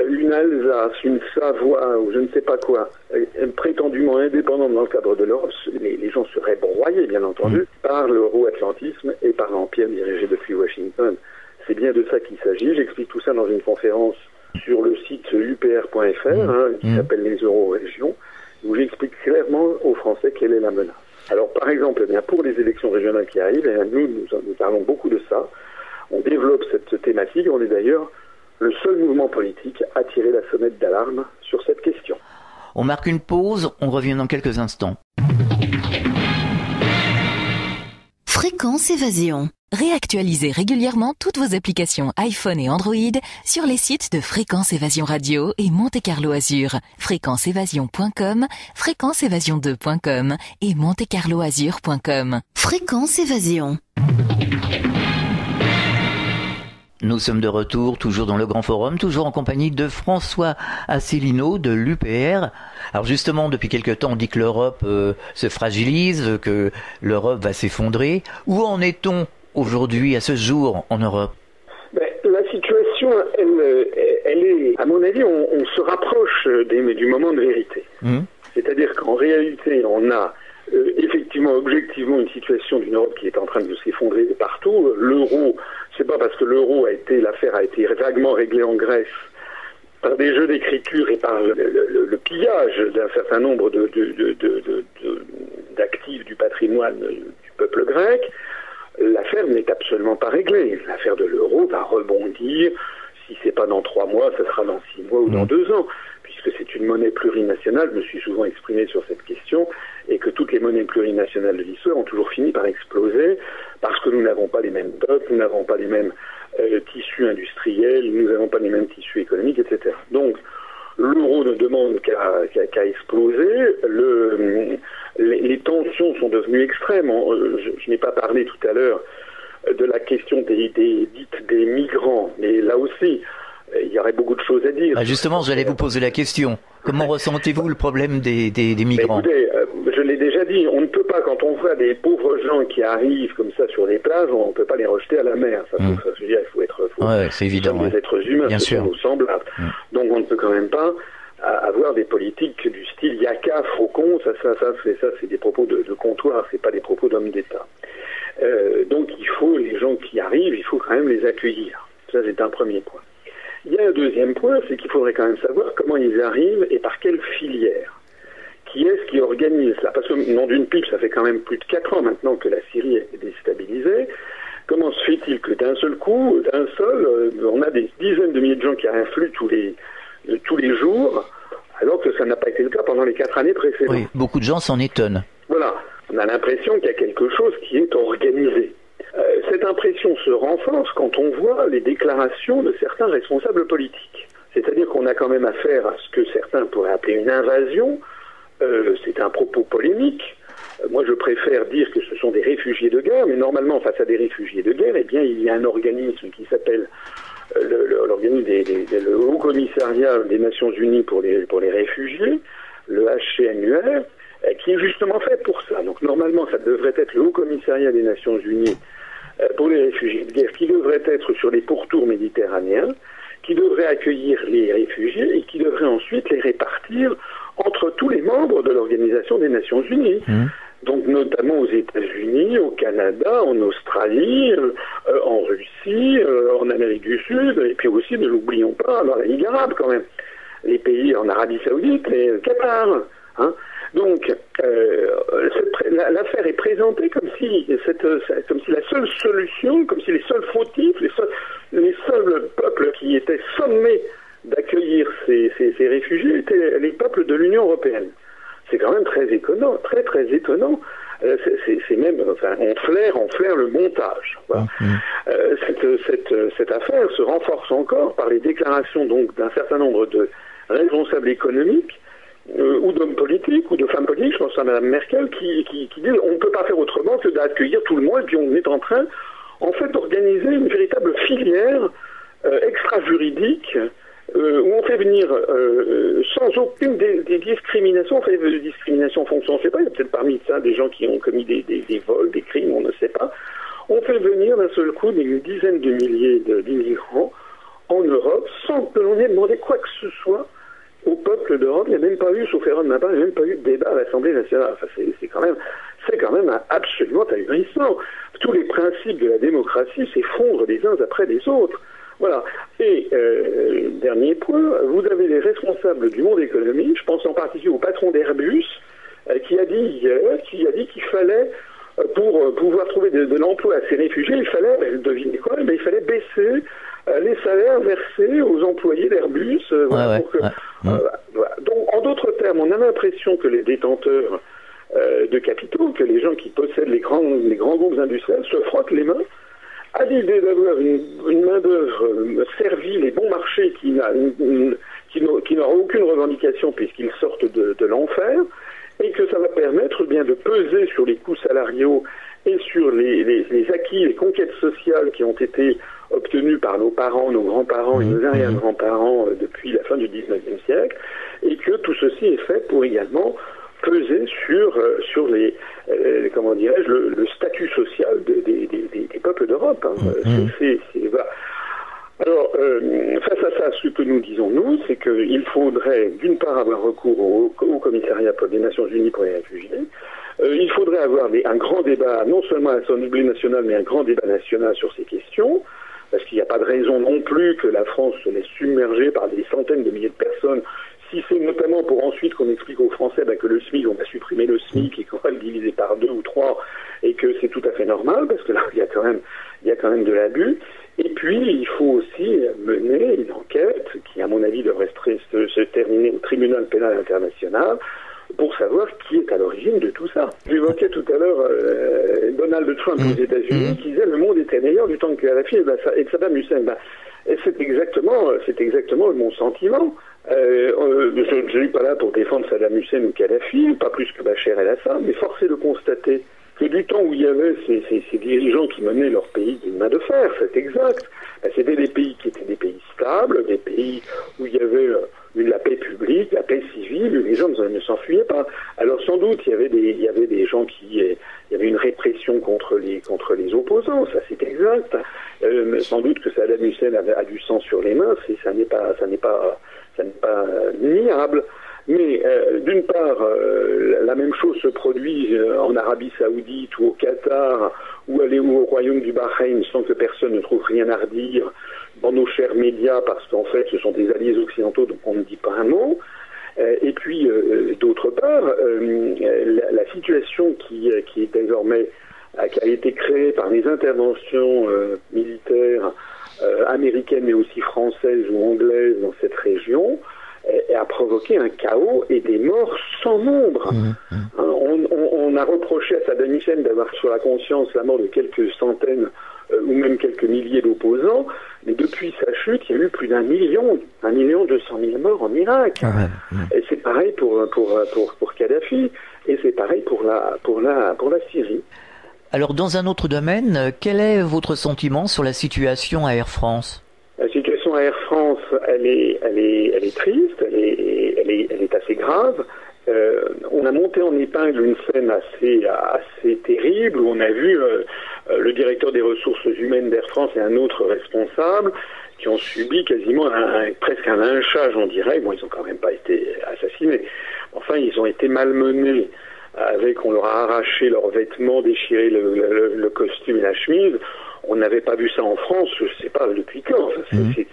une Alsace, une Savoie ou je ne sais pas quoi, prétendument indépendante dans le cadre de l'Europe, les gens seraient broyés, bien entendu, par l'euro-atlantisme et par l'empire dirigé depuis Washington. C'est bien de ça qu'il s'agit. J'explique tout ça dans une conférence sur le site upr.fr, qui s'appelle les Euro-régions, où j'explique clairement aux Français quelle est la menace. Alors par exemple, pour les élections régionales qui arrivent, nous parlons beaucoup de ça. On développe cette thématique. On est d'ailleurs le seul mouvement politique à tirer la sonnette d'alarme sur cette question. On marque une pause, on revient dans quelques instants. Fréquence Évasion. Réactualisez régulièrement toutes vos applications iPhone et Android sur les sites de Fréquence Évasion Radio et Monte Carlo Azur, fréquenceévasion.com, fréquenceévasion2.com et montecarloazur.com. Fréquence Évasion. Nous sommes de retour, toujours dans le Grand Forum, toujours en compagnie de François Asselineau de l'UPR. Alors justement, depuis quelque temps, on dit que l'Europe se fragilise, que l'Europe va s'effondrer. Où en est-on aujourd'hui, à ce jour, en Europe? La situation, elle est, à mon avis, on se rapproche du moment de vérité. C'est-à-dire qu'en réalité, on a effectivement, objectivement, une situation d'une Europe qui est en train de s'effondrer partout. L'euro, c'est pas parce que l'affaire a été vaguement réglée en Grèce par des jeux d'écriture et par le pillage d'un certain nombre d'actifs du patrimoine du peuple grec. L'affaire n'est absolument pas réglée. L'affaire de l'euro va rebondir. Si c'est pas dans 3 mois, ce sera dans 6 mois ou dans 2 ans, puisque c'est une monnaie plurinationale. Je me suis souvent exprimé sur cette question, et que toutes les monnaies plurinationales de l'histoire ont toujours fini par exploser, parce que nous n'avons pas les mêmes peuples, nous n'avons pas les mêmes tissus industriels, nous n'avons pas les mêmes tissus économiques, etc. Donc, l'euro ne demande qu'à exploser. Les tensions sont devenues extrêmes. Je n'ai pas parlé tout à l'heure de la question des migrants, mais là aussi, il y aurait beaucoup de choses à dire. Justement, j'allais vous poser la question. Comment ressentez-vous le problème des migrants ? Écoutez, je l'ai déjà dit, on ne peut pas, quand on voit des pauvres gens qui arrivent comme ça sur les plages, on ne peut pas les rejeter à la mer. Ça, je veux dire, il faut être c'est évident, des êtres humains, bien sûr, nous semblables. Donc on ne peut quand même pas avoir des politiques du style yaka, faucon, ça c'est des propos de comptoir, c'est pas des propos d'hommes d'État. Donc les gens qui arrivent, il faut quand même les accueillir. Ça, c'est un premier point. Il y a un deuxième point, c'est qu'il faudrait quand même savoir comment ils arrivent et par quelle filière. Qui est-ce qui organise cela ? Parce que, nom d'une pipe, ça fait quand même plus de 4 ans maintenant que la Syrie est déstabilisée. Comment se fait-il que d'un seul coup, on a des dizaines de milliers de gens qui affluent tous les jours, alors que ça n'a pas été le cas pendant les 4 années précédentes. Oui, beaucoup de gens s'en étonnent. Voilà, on a l'impression qu'il y a quelque chose qui est organisé. Cette impression se renforce quand on voit les déclarations de certains responsables politiques. C'est-à-dire qu'on a quand même affaire à ce que certains pourraient appeler une invasion. C'est un propos polémique. Moi, je préfère dire que ce sont des réfugiés de guerre, mais normalement, face à des réfugiés de guerre, eh bien, il y a un organisme qui s'appelle le Haut Commissariat des Nations Unies pour les réfugiés, le HCNUR, qui est justement fait pour ça. Donc, normalement, ça devrait être le Haut Commissariat des Nations Unies pour les réfugiés de guerre, qui devrait être sur les pourtours méditerranéens, qui devrait accueillir les réfugiés et qui devrait ensuite les répartir entre tous les membres de l'Organisation des Nations Unies. Donc notamment aux États-Unis, au Canada, en Australie, en Russie, en Amérique du Sud, et puis aussi, ne l'oublions pas, dans la Ligue arabe quand même, les pays en Arabie Saoudite et le Qatar. Donc l'affaire est présentée comme si la seule solution, comme si les seuls fautifs, les seuls peuples qui étaient sommés d'accueillir ces réfugiés étaient les peuples de l'Union européenne. C'est quand même très étonnant, très très étonnant. C'est même, on flaire le montage. Voilà. Cette affaire se renforce encore par les déclarations donc d'un certain nombre de responsables économiques ou d'hommes politiques ou de femmes politiques. Je pense à Mme Merkel qui dit on ne peut pas faire autrement que d'accueillir tout le monde, et puis on est en train en fait d'organiser une véritable filière extra-juridique où on fait venir sans aucune des discriminations, on fait des discriminations en fonction, on ne sait pas, il y a peut-être parmi ça des gens qui ont commis des vols, des crimes, on ne sait pas. On fait venir d'un seul coup une dizaine de milliers d'immigrants en Europe sans que l'on ait demandé quoi que ce soit au peuple d'Europe. Il n'y a même pas eu, sauf erreur de ma part, il n'y a même pas eu de débat à l'Assemblée nationale. Enfin, c'est quand même absolument ahurissant. Tous les principes de la démocratie s'effondrent les uns après les autres. Voilà. Et dernier point, vous avez les responsables du monde économique, je pense en particulier au patron d'Airbus, qui a dit hier, qu'il fallait, pour pouvoir trouver de l'emploi à ces réfugiés, il fallait, devinez quoi, il fallait baisser les salaires versés aux employés d'Airbus. Voilà. Donc, en d'autres termes, on a l'impression que les détenteurs de capitaux, que les gens qui possèdent les grands groupes industriels se frottent les mains à l'idée d'avoir une main-d'œuvre servile et bon marché qui n'aura aucune revendication puisqu'ils sortent de l'enfer, et que ça va permettre bien de peser sur les coûts salariaux et sur les acquis, les conquêtes sociales qui ont été obtenues par nos parents, nos grands-parents et nos arrière-grands-parents depuis la fin du XIXe siècle, et que tout ceci est fait pour également peser sur les comment dirais-je le statut social des peuples d'Europe. Voilà. Alors, face à ça, ce que nous disons, nous, c'est qu'il faudrait, d'une part, avoir recours au commissariat des Nations Unies pour les réfugiés. Il faudrait avoir un grand débat, non seulement à l'Assemblée nationale, mais un grand débat national sur ces questions, parce qu'il n'y a pas de raison non plus que la France se laisse submerger par des centaines de milliers de personnes, si c'est notamment pour ensuite qu'on explique aux Français que le SMIC, on va supprimer le SMIC et qu'on va le diviser par 2 ou 3, et que c'est tout à fait normal, parce que là, il y a quand même de l'abus. Et puis, il faut aussi mener une enquête qui, à mon avis, devrait se terminer au tribunal pénal international pour savoir qui est à l'origine de tout ça. J'évoquais tout à l'heure Donald Trump aux États-Unis qui disait le monde était meilleur du temps que Kadhafi et Saddam Hussein. Et c'est exactement mon sentiment. Je ne suis pas là pour défendre Saddam Hussein ou Kadhafi, pas plus que Bachar el-Assad, mais force est de constater que du temps où il y avait ces dirigeants qui menaient leur pays d'une main de fer, c'est exact, c'était des pays qui étaient des pays stables, des pays où il y avait la paix publique, la paix civile, les gens ne s'enfuyaient pas. Alors sans doute il y avait des gens il y avait une répression contre les opposants, ça c'est exact. Sans doute que Saddam Hussein a du sang sur les mains, ça n'est pas niable. Mais d'une part, la même chose se produit en Arabie Saoudite ou au Qatar ou au Royaume du Bahreïn sans que personne ne trouve rien à redire dans nos chers médias parce qu'en fait ce sont des alliés occidentaux donc on ne dit pas un mot. Et puis d'autre part, la situation qui est désormais qui a été créée par les interventions militaires américaines mais aussi françaises ou anglaises dans cette région a provoqué un chaos et des morts sans nombre. On a reproché à Saddam Hussein d'avoir sur la conscience la mort de quelques centaines ou même quelques milliers d'opposants, mais depuis sa chute, il y a eu plus d'1 million, 1,2 million morts en Irak. Et c'est pareil pour Kadhafi, et c'est pareil pour la Syrie. Alors, dans un autre domaine, quel est votre sentiment sur la situation à Air France ? La situation à Air France, elle est triste, elle est assez grave. On a monté en épingle une scène assez terrible où on a vu le directeur des ressources humaines d'Air France et un autre responsable qui ont subi quasiment presque un lynchage en direct. Bon, ils ont quand même pas été assassinés. Enfin, ils ont été malmenés. On leur a arraché leurs vêtements, déchiré le costume et la chemise. On n'avait pas vu ça en France, je ne sais pas depuis quand.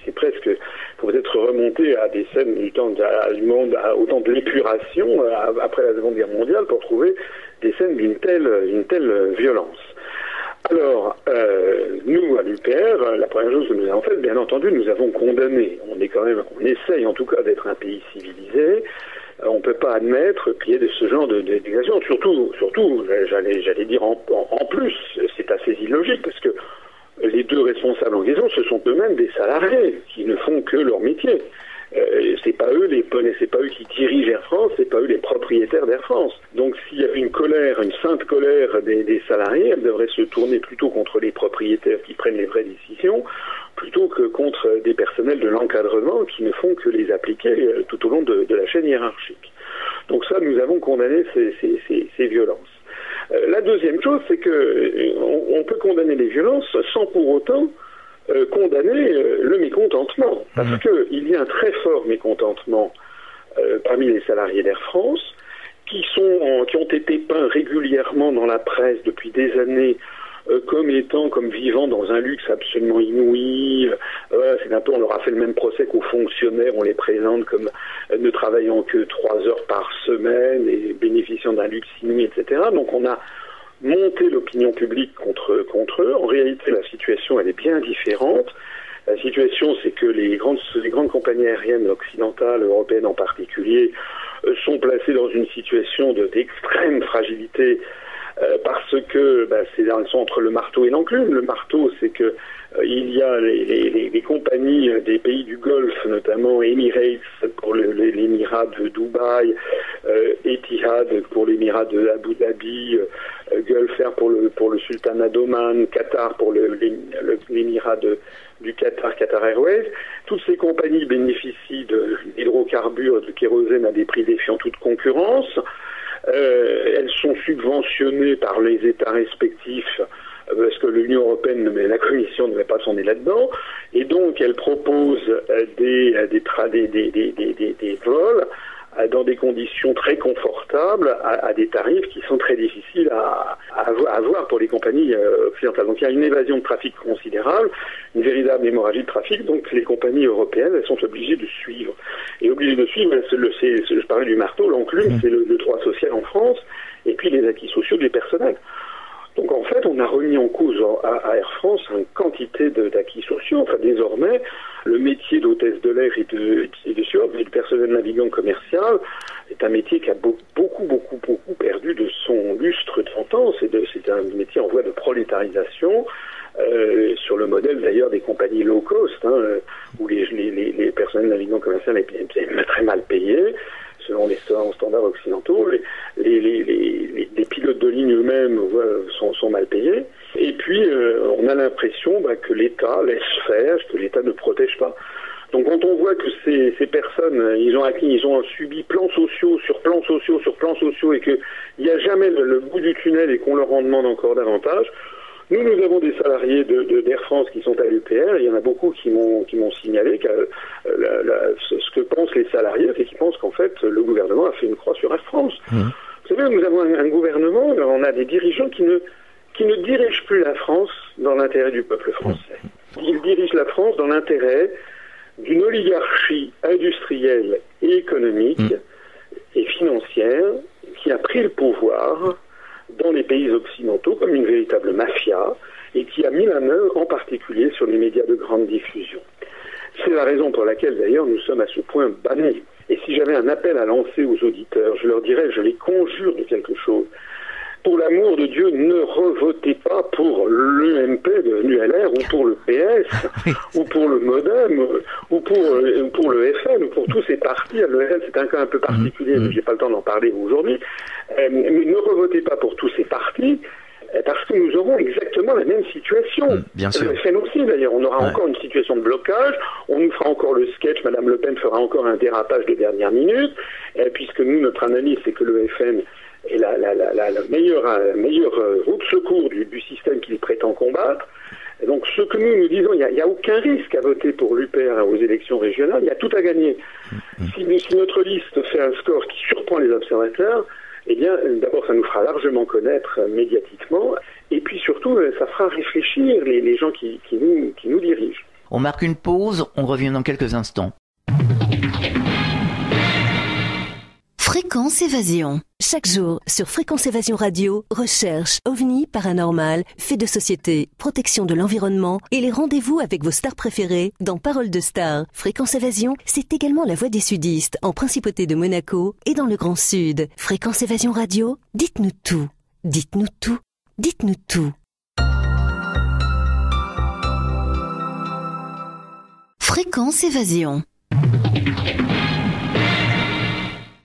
C'est presque, faut peut-être remonter à des scènes du temps au temps de l'épuration après la Seconde Guerre mondiale pour trouver des scènes d'une telle violence. Alors, nous à l'UPR, la première chose que nous avons faite, bien entendu, nous avons condamné. On essaye en tout cas d'être un pays civilisé. On ne peut pas admettre qu'il y ait ce genre d'exagération. Surtout, j'allais dire en plus, c'est assez illogique parce que les deux responsables en question, ce sont eux-mêmes des salariés qui ne font que leur métier. C'est pas eux qui dirigent Air France, c'est pas eux les propriétaires d'Air France. Donc s'il y a une sainte colère des salariés, elle devrait se tourner plutôt contre les propriétaires qui prennent les vraies décisions, plutôt que contre des personnels de l'encadrement qui ne font que les appliquer tout au long de la chaîne hiérarchique. Donc ça, nous avons condamné ces violences. La deuxième chose, c'est que on peut condamner les violences sans pour autant condamner le mécontentement. Parce qu'il y a un très fort mécontentement parmi les salariés d'Air France qui ont été peints régulièrement dans la presse depuis des années comme vivant dans un luxe absolument inouï. C'est un peu, on leur a fait le même procès qu'aux fonctionnaires, on les présente comme ne travaillant que 3 heures par semaine et bénéficiant d'un luxe inouï, etc. Donc on a monté l'opinion publique contre eux. En réalité, la situation, elle est bien différente. La situation, c'est que les grandes compagnies aériennes occidentales, européennes en particulier, sont placées dans une situation d'extrême fragilité parce que elles sont entre le marteau et l'enclume. Le marteau, c'est que il y a les compagnies des pays du Golfe, notamment Emirates pour l'émirat de Dubaï, Etihad pour l'émirat de Abu Dhabi, Gulf Air pour le sultanat d'Oman, Qatar pour l'émirat du Qatar Airways. Toutes ces compagnies bénéficient d'hydrocarbures, de kérosène à des prix défiant toute concurrence. Elles sont subventionnées par les États respectifs parce que l'Union européenne, la Commission ne met pas son nez là-dedans, et donc elle propose des vols dans des conditions très confortables, à des tarifs qui sont très difficiles à avoir pour les compagnies occidentales. Donc il y a une évasion de trafic considérable, une véritable hémorragie de trafic, donc les compagnies européennes, elles sont obligées de suivre. Et obligées de suivre, je parlais du marteau, l'enclume, c'est le droit social en France, et puis les acquis sociaux des personnels. Donc en fait, on a remis en cause à Air France une quantité d'acquis sociaux. Enfin, désormais, le métier d'hôtesse de l'air et de steward, du personnel navigant commercial, est un métier qui a beaucoup perdu de son lustre d'antan. C'est un métier en voie de prolétarisation, sur le modèle d'ailleurs des compagnies low cost, où les personnels navigants commerciaux étaient très mal payés. Selon les standards occidentaux, les pilotes de ligne eux-mêmes sont mal payés. Et puis, on a l'impression que l'État laisse faire, que l'État ne protège pas. Donc, quand on voit que ces personnes, ils ont subi plans sociaux sur plans sociaux sur plans sociaux, et qu'il n'y a jamais le bout du tunnel et qu'on leur en demande encore davantage. Nous avons des salariés d'Air France qui sont à l'UPR, et il y en a beaucoup qui m'ont signalé que ce que pensent les salariés, c'est qu'ils pensent qu'en fait, le gouvernement a fait une croix sur Air France. Vous savez, nous avons un gouvernement, on a des dirigeants qui ne dirigent plus la France dans l'intérêt du peuple français. Ils dirigent la France dans l'intérêt d'une oligarchie industrielle et économique et financière qui a pris le pouvoir dans les pays occidentaux comme une véritable mafia, et qui a mis la main en particulier sur les médias de grande diffusion. C'est la raison pour laquelle d'ailleurs nous sommes à ce point bannis. Et si j'avais un appel à lancer aux auditeurs, je leur dirais, je les conjure de quelque chose. Pour l'amour de Dieu, ne revotez pas pour l'UMP devenu LR, ou pour le PS, ou pour le MoDem, ou pour le FN, ou pour tous ces partis. Le FN, c'est un cas un peu particulier, mais j'ai pas le temps d'en parler aujourd'hui. Mais ne revotez pas pour tous ces partis, parce que nous aurons exactement la même situation. Bien sûr. Le FN aussi, d'ailleurs. On aura encore une situation de blocage, on nous fera encore le sketch, Madame Le Pen fera encore un dérapage de dernière minute, puisque nous, notre analyse, c'est que le FN est la meilleure roue de secours du système qu'il prétend combattre. Et donc ce que nous disons, il n'y a aucun risque à voter pour l'UPR aux élections régionales, il y a tout à gagner. Si notre liste fait un score qui surprend les observateurs, eh bien d'abord ça nous fera largement connaître médiatiquement, et puis surtout ça fera réfléchir les gens qui nous dirigent. On marque une pause, on revient dans quelques instants. Fréquence Évasion. Chaque jour, sur Fréquence Évasion Radio, recherche, ovni, paranormal, faits de société, protection de l'environnement et les rendez-vous avec vos stars préférées dans Parole de Stars. Fréquence Évasion, c'est également la voix des sudistes en Principauté de Monaco et dans le Grand Sud. Fréquence Évasion Radio, dites-nous tout. Dites-nous tout. Dites-nous tout. Fréquence Évasion.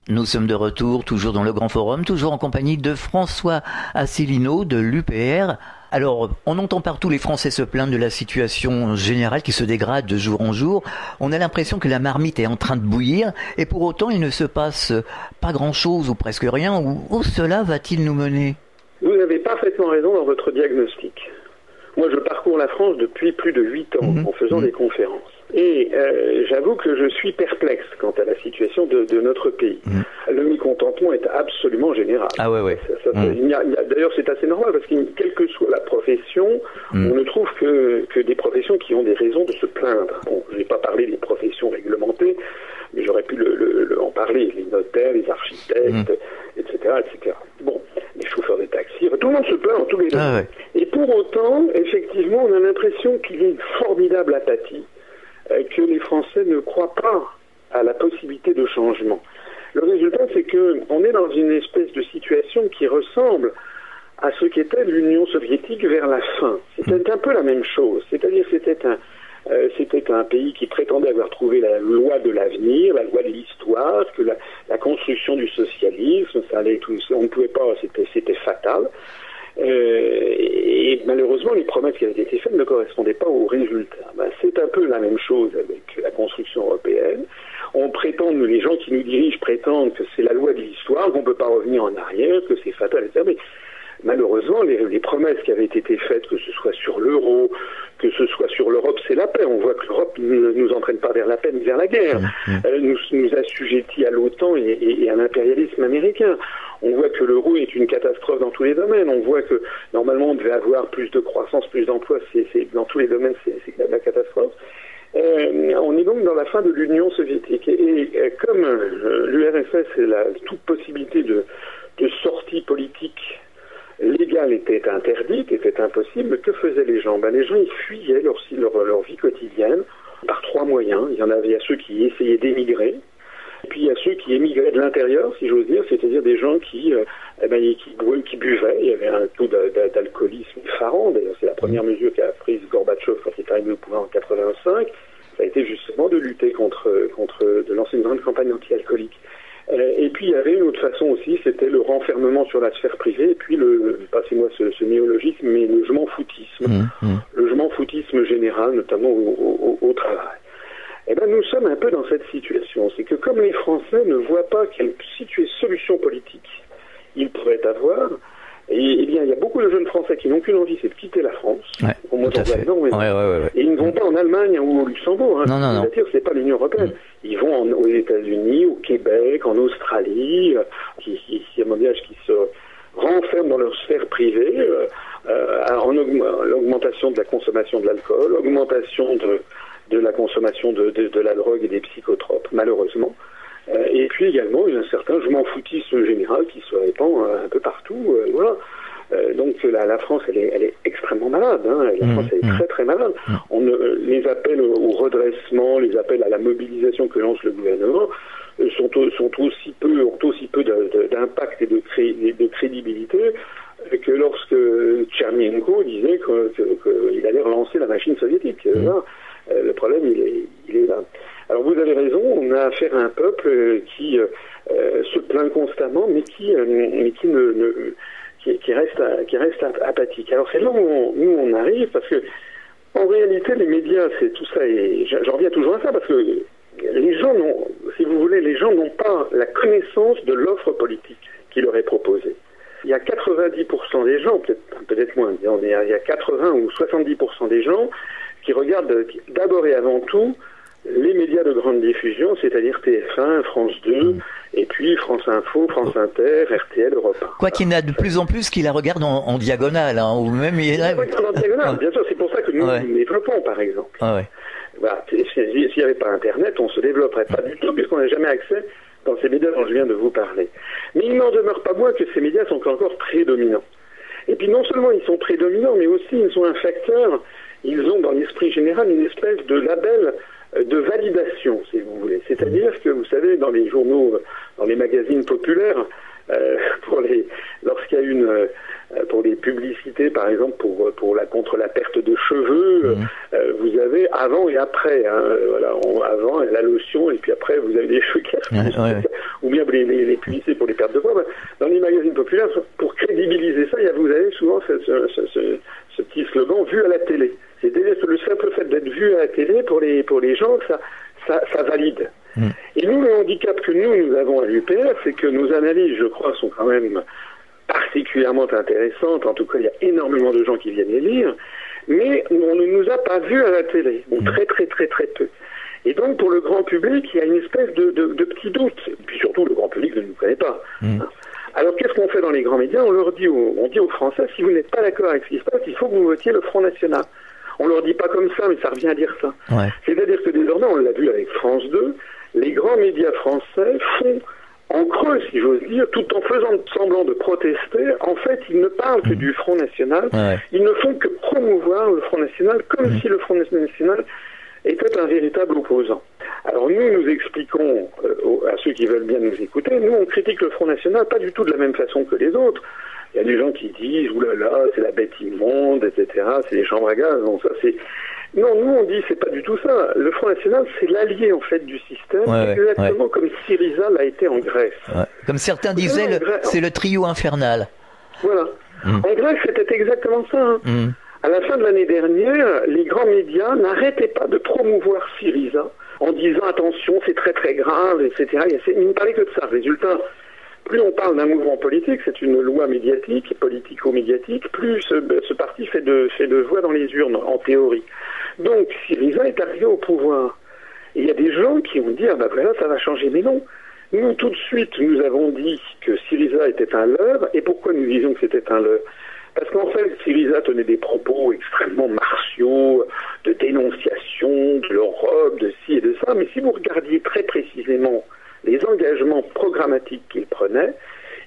Nous sommes de retour, toujours dans le Grand Forum, toujours en compagnie de François Asselineau de l'UPR. Alors, on entend partout les Français se plaindre de la situation générale qui se dégrade de jour en jour. On a l'impression que la marmite est en train de bouillir, et pour autant il ne se passe pas grand-chose ou presque rien. Où cela va-t-il nous mener ? Vous avez parfaitement raison dans votre diagnostic. Moi, je parcours la France depuis plus de 8 ans en faisant des conférences. Et j'avoue que je suis perplexe quant à la situation de notre pays. Le mécontentement est absolument général. Ah ouais. D'ailleurs, c'est assez normal, parce que quelle que soit la profession, on ne trouve que des professions qui ont des raisons de se plaindre. Bon, je n'ai pas parlé des professions réglementées, mais j'aurais pu en parler. Les notaires, les architectes, etc., etc. Bon, les chauffeurs de taxi, tout le monde se plaint en tous les domaines. Et pour autant, effectivement, on a l'impression qu'il y a une formidable apathie, que les Français ne croient pas à la possibilité de changement. Le résultat, c'est qu'on est dans une espèce de situation qui ressemble à ce qu'était l'Union soviétique vers la fin. C'était un peu la même chose. C'est-à-dire que c'était un pays qui prétendait avoir trouvé la loi de l'avenir, la loi de l'histoire, que la construction du socialisme, ça allait tout, on ne pouvait pas, c'était fatal. Et malheureusement, les promesses qui avaient été faites ne correspondaient pas aux résultats. C'est un peu la même chose avec la construction européenne. Les gens qui nous dirigent prétendent que c'est la loi de l'histoire, qu'on ne peut pas revenir en arrière, que c'est fatal, etc. malheureusement, les promesses qui avaient été faites, que ce soit sur l'euro, que ce soit sur l'Europe, c'est la paix. On voit que l'Europe ne nous entraîne pas vers la paix, mais vers la guerre. Nous assujettit à l'OTAN et à l'impérialisme américain. On voit que l'euro est une catastrophe dans tous les domaines. On voit que, normalement, on devait avoir plus de croissance, plus d'emplois. Dans tous les domaines, c'est la catastrophe. On est donc dans la fin de l'Union soviétique. Et comme l'URSS et toute possibilité de sortie politique légale était interdite, était impossible, que faisaient les gens? Les gens, ils fuyaient leur vie quotidienne par 3 moyens. Il y a ceux qui essayaient d'émigrer, puis il y a ceux qui émigraient de l'intérieur, si j'ose dire, c'est-à-dire des gens qui buvaient. Il y avait un taux d'alcoolisme effarant. D'ailleurs, c'est la première mesure qu'a prise Gorbatchev quand il est arrivé au pouvoir en 85. Ça a été justement de lutter de lancer une grande campagne anti-alcoolique. Et puis il y avait une autre façon aussi, c'était le renfermement sur la sphère privée, et puis passez-moi ce néologisme, mais le je m'en foutisme. Le je m'en foutisme général, notamment au travail. Eh bien, nous sommes un peu dans cette situation. C'est que comme les Français ne voient pas quelle solution politique ils pourraient avoir, et bien, il y a beaucoup de jeunes Français qui n'ont qu'une envie, c'est de quitter la France. Ouais, au moins, tout à fait. Et ils ne vont pas en Allemagne ou au Luxembourg. Non. C'est-à-dire que c'est pas l'Union européenne. Ils vont aux États-Unis, au Québec, en Australie, qui se renferment dans leur sphère privée, en l'augmentation de la consommation de l'alcool, augmentation de la consommation de la drogue et des psychotropes, malheureusement. Et puis également, il y a un certain je m'en foutisme général qui se répand un peu partout. Voilà. Donc la France, elle est extrêmement malade. La France, elle est très très malade. Les appels au redressement, les appels à la mobilisation que lance le gouvernement ont aussi peu d'impact et de crédibilité que lorsque Tchernenko disait qu'il allait relancer la machine soviétique. Là, le problème, il est là. Alors vous avez raison, on a affaire à un peuple qui se plaint constamment, mais qui reste apathique. Alors c'est là où on arrive, parce que en réalité les médias, c'est tout ça, et j'en reviens toujours à ça, parce que les gens n'ont pas la connaissance de l'offre politique qui leur est proposée. Il y a 90% des gens, peut-être moins, il y a 80 ou 70% des gens qui regardent d'abord et avant tout les médias de grande diffusion, c'est-à-dire TF1, France 2, et puis France Info, France Inter, RTL, Europe 1. Quoi qu'il y en a de plus en plus qui la regardent en diagonale, ou même... Ils la regardent en diagonale, bien sûr, c'est pour ça que nous développons, par exemple. Voilà. S'il n'y avait pas Internet, on ne se développerait pas du tout, puisqu'on n'a jamais accès dans ces médias dont je viens de vous parler. Mais il n'en demeure pas moins que ces médias sont encore prédominants. Et puis non seulement ils sont prédominants, mais aussi ils ont un facteur, ils ont dans l'esprit général une espèce de label de validation, si vous voulez. C'est-à-dire que, vous savez, dans les journaux, dans les magazines populaires, lorsqu'il y a pour les publicités, par exemple, contre la perte de cheveux, vous avez avant et après. Avant la lotion, et puis après vous avez des cheveux qui ou bien les publicités pour les pertes de poids. Dans les magazines populaires, pour crédibiliser ça, vous avez souvent ce petit slogan vu à la télé. C'est-à-dire que le simple fait d'être vu à la télé pour les gens, ça valide. Et nous, le handicap que nous avons à l'UPR, c'est que nos analyses, je crois, sont quand même particulièrement intéressantes. En tout cas, il y a énormément de gens qui viennent les lire, mais on ne nous a pas vus à la télé, ou très très très très peu. Et donc, pour le grand public, il y a une espèce de petit doute. Et puis surtout, le grand public ne nous connaît pas. Alors, qu'est-ce qu'on fait dans les grands médias? On dit aux Français, si vous n'êtes pas d'accord avec ce qui se passe, il faut que vous votiez le Front National. On leur dit pas comme ça, mais ça revient à dire ça. C'est-à-dire que désormais, on l'a vu avec France 2, les grands médias français font en creux, si j'ose dire, tout en faisant semblant de protester. En fait, ils ne parlent que du Front National. Ils ne font que promouvoir le Front National comme si le Front National était un véritable opposant. Alors nous expliquons à ceux qui veulent bien nous écouter, nous on critique le Front National pas du tout de la même façon que les autres. Il y a des gens qui disent, oulala, c'est la bête immonde, etc., c'est les chambres à gaz. Non, nous on dit, c'est pas du tout ça. Le Front National, c'est l'allié, en fait, du système, exactement comme Syriza l'a été en Grèce. Comme certains disaient, c'est le trio infernal. Voilà. En Grèce, c'était exactement ça. À la fin de l'année dernière, les grands médias n'arrêtaient pas de promouvoir Syriza en disant, attention, c'est très très grave, etc. Il ne parlait que de ça. Résultat, plus on parle d'un mouvement politique, c'est une loi médiatique, politico-médiatique, plus ce parti fait de voix dans les urnes, en théorie. Donc Syriza est arrivé au pouvoir. Et il y a des gens qui ont dit, ah ben voilà, ça va changer. Mais non. Nous, tout de suite, nous avons dit que Syriza était un leurre. Et pourquoi nous disions que c'était un leurre? Parce qu'en fait, Syriza tenait des propos extrêmement martiaux, de dénonciation de l'Europe, de ci et de ça. Mais si vous regardiez très précisément les engagements programmatiques qu'il prenait,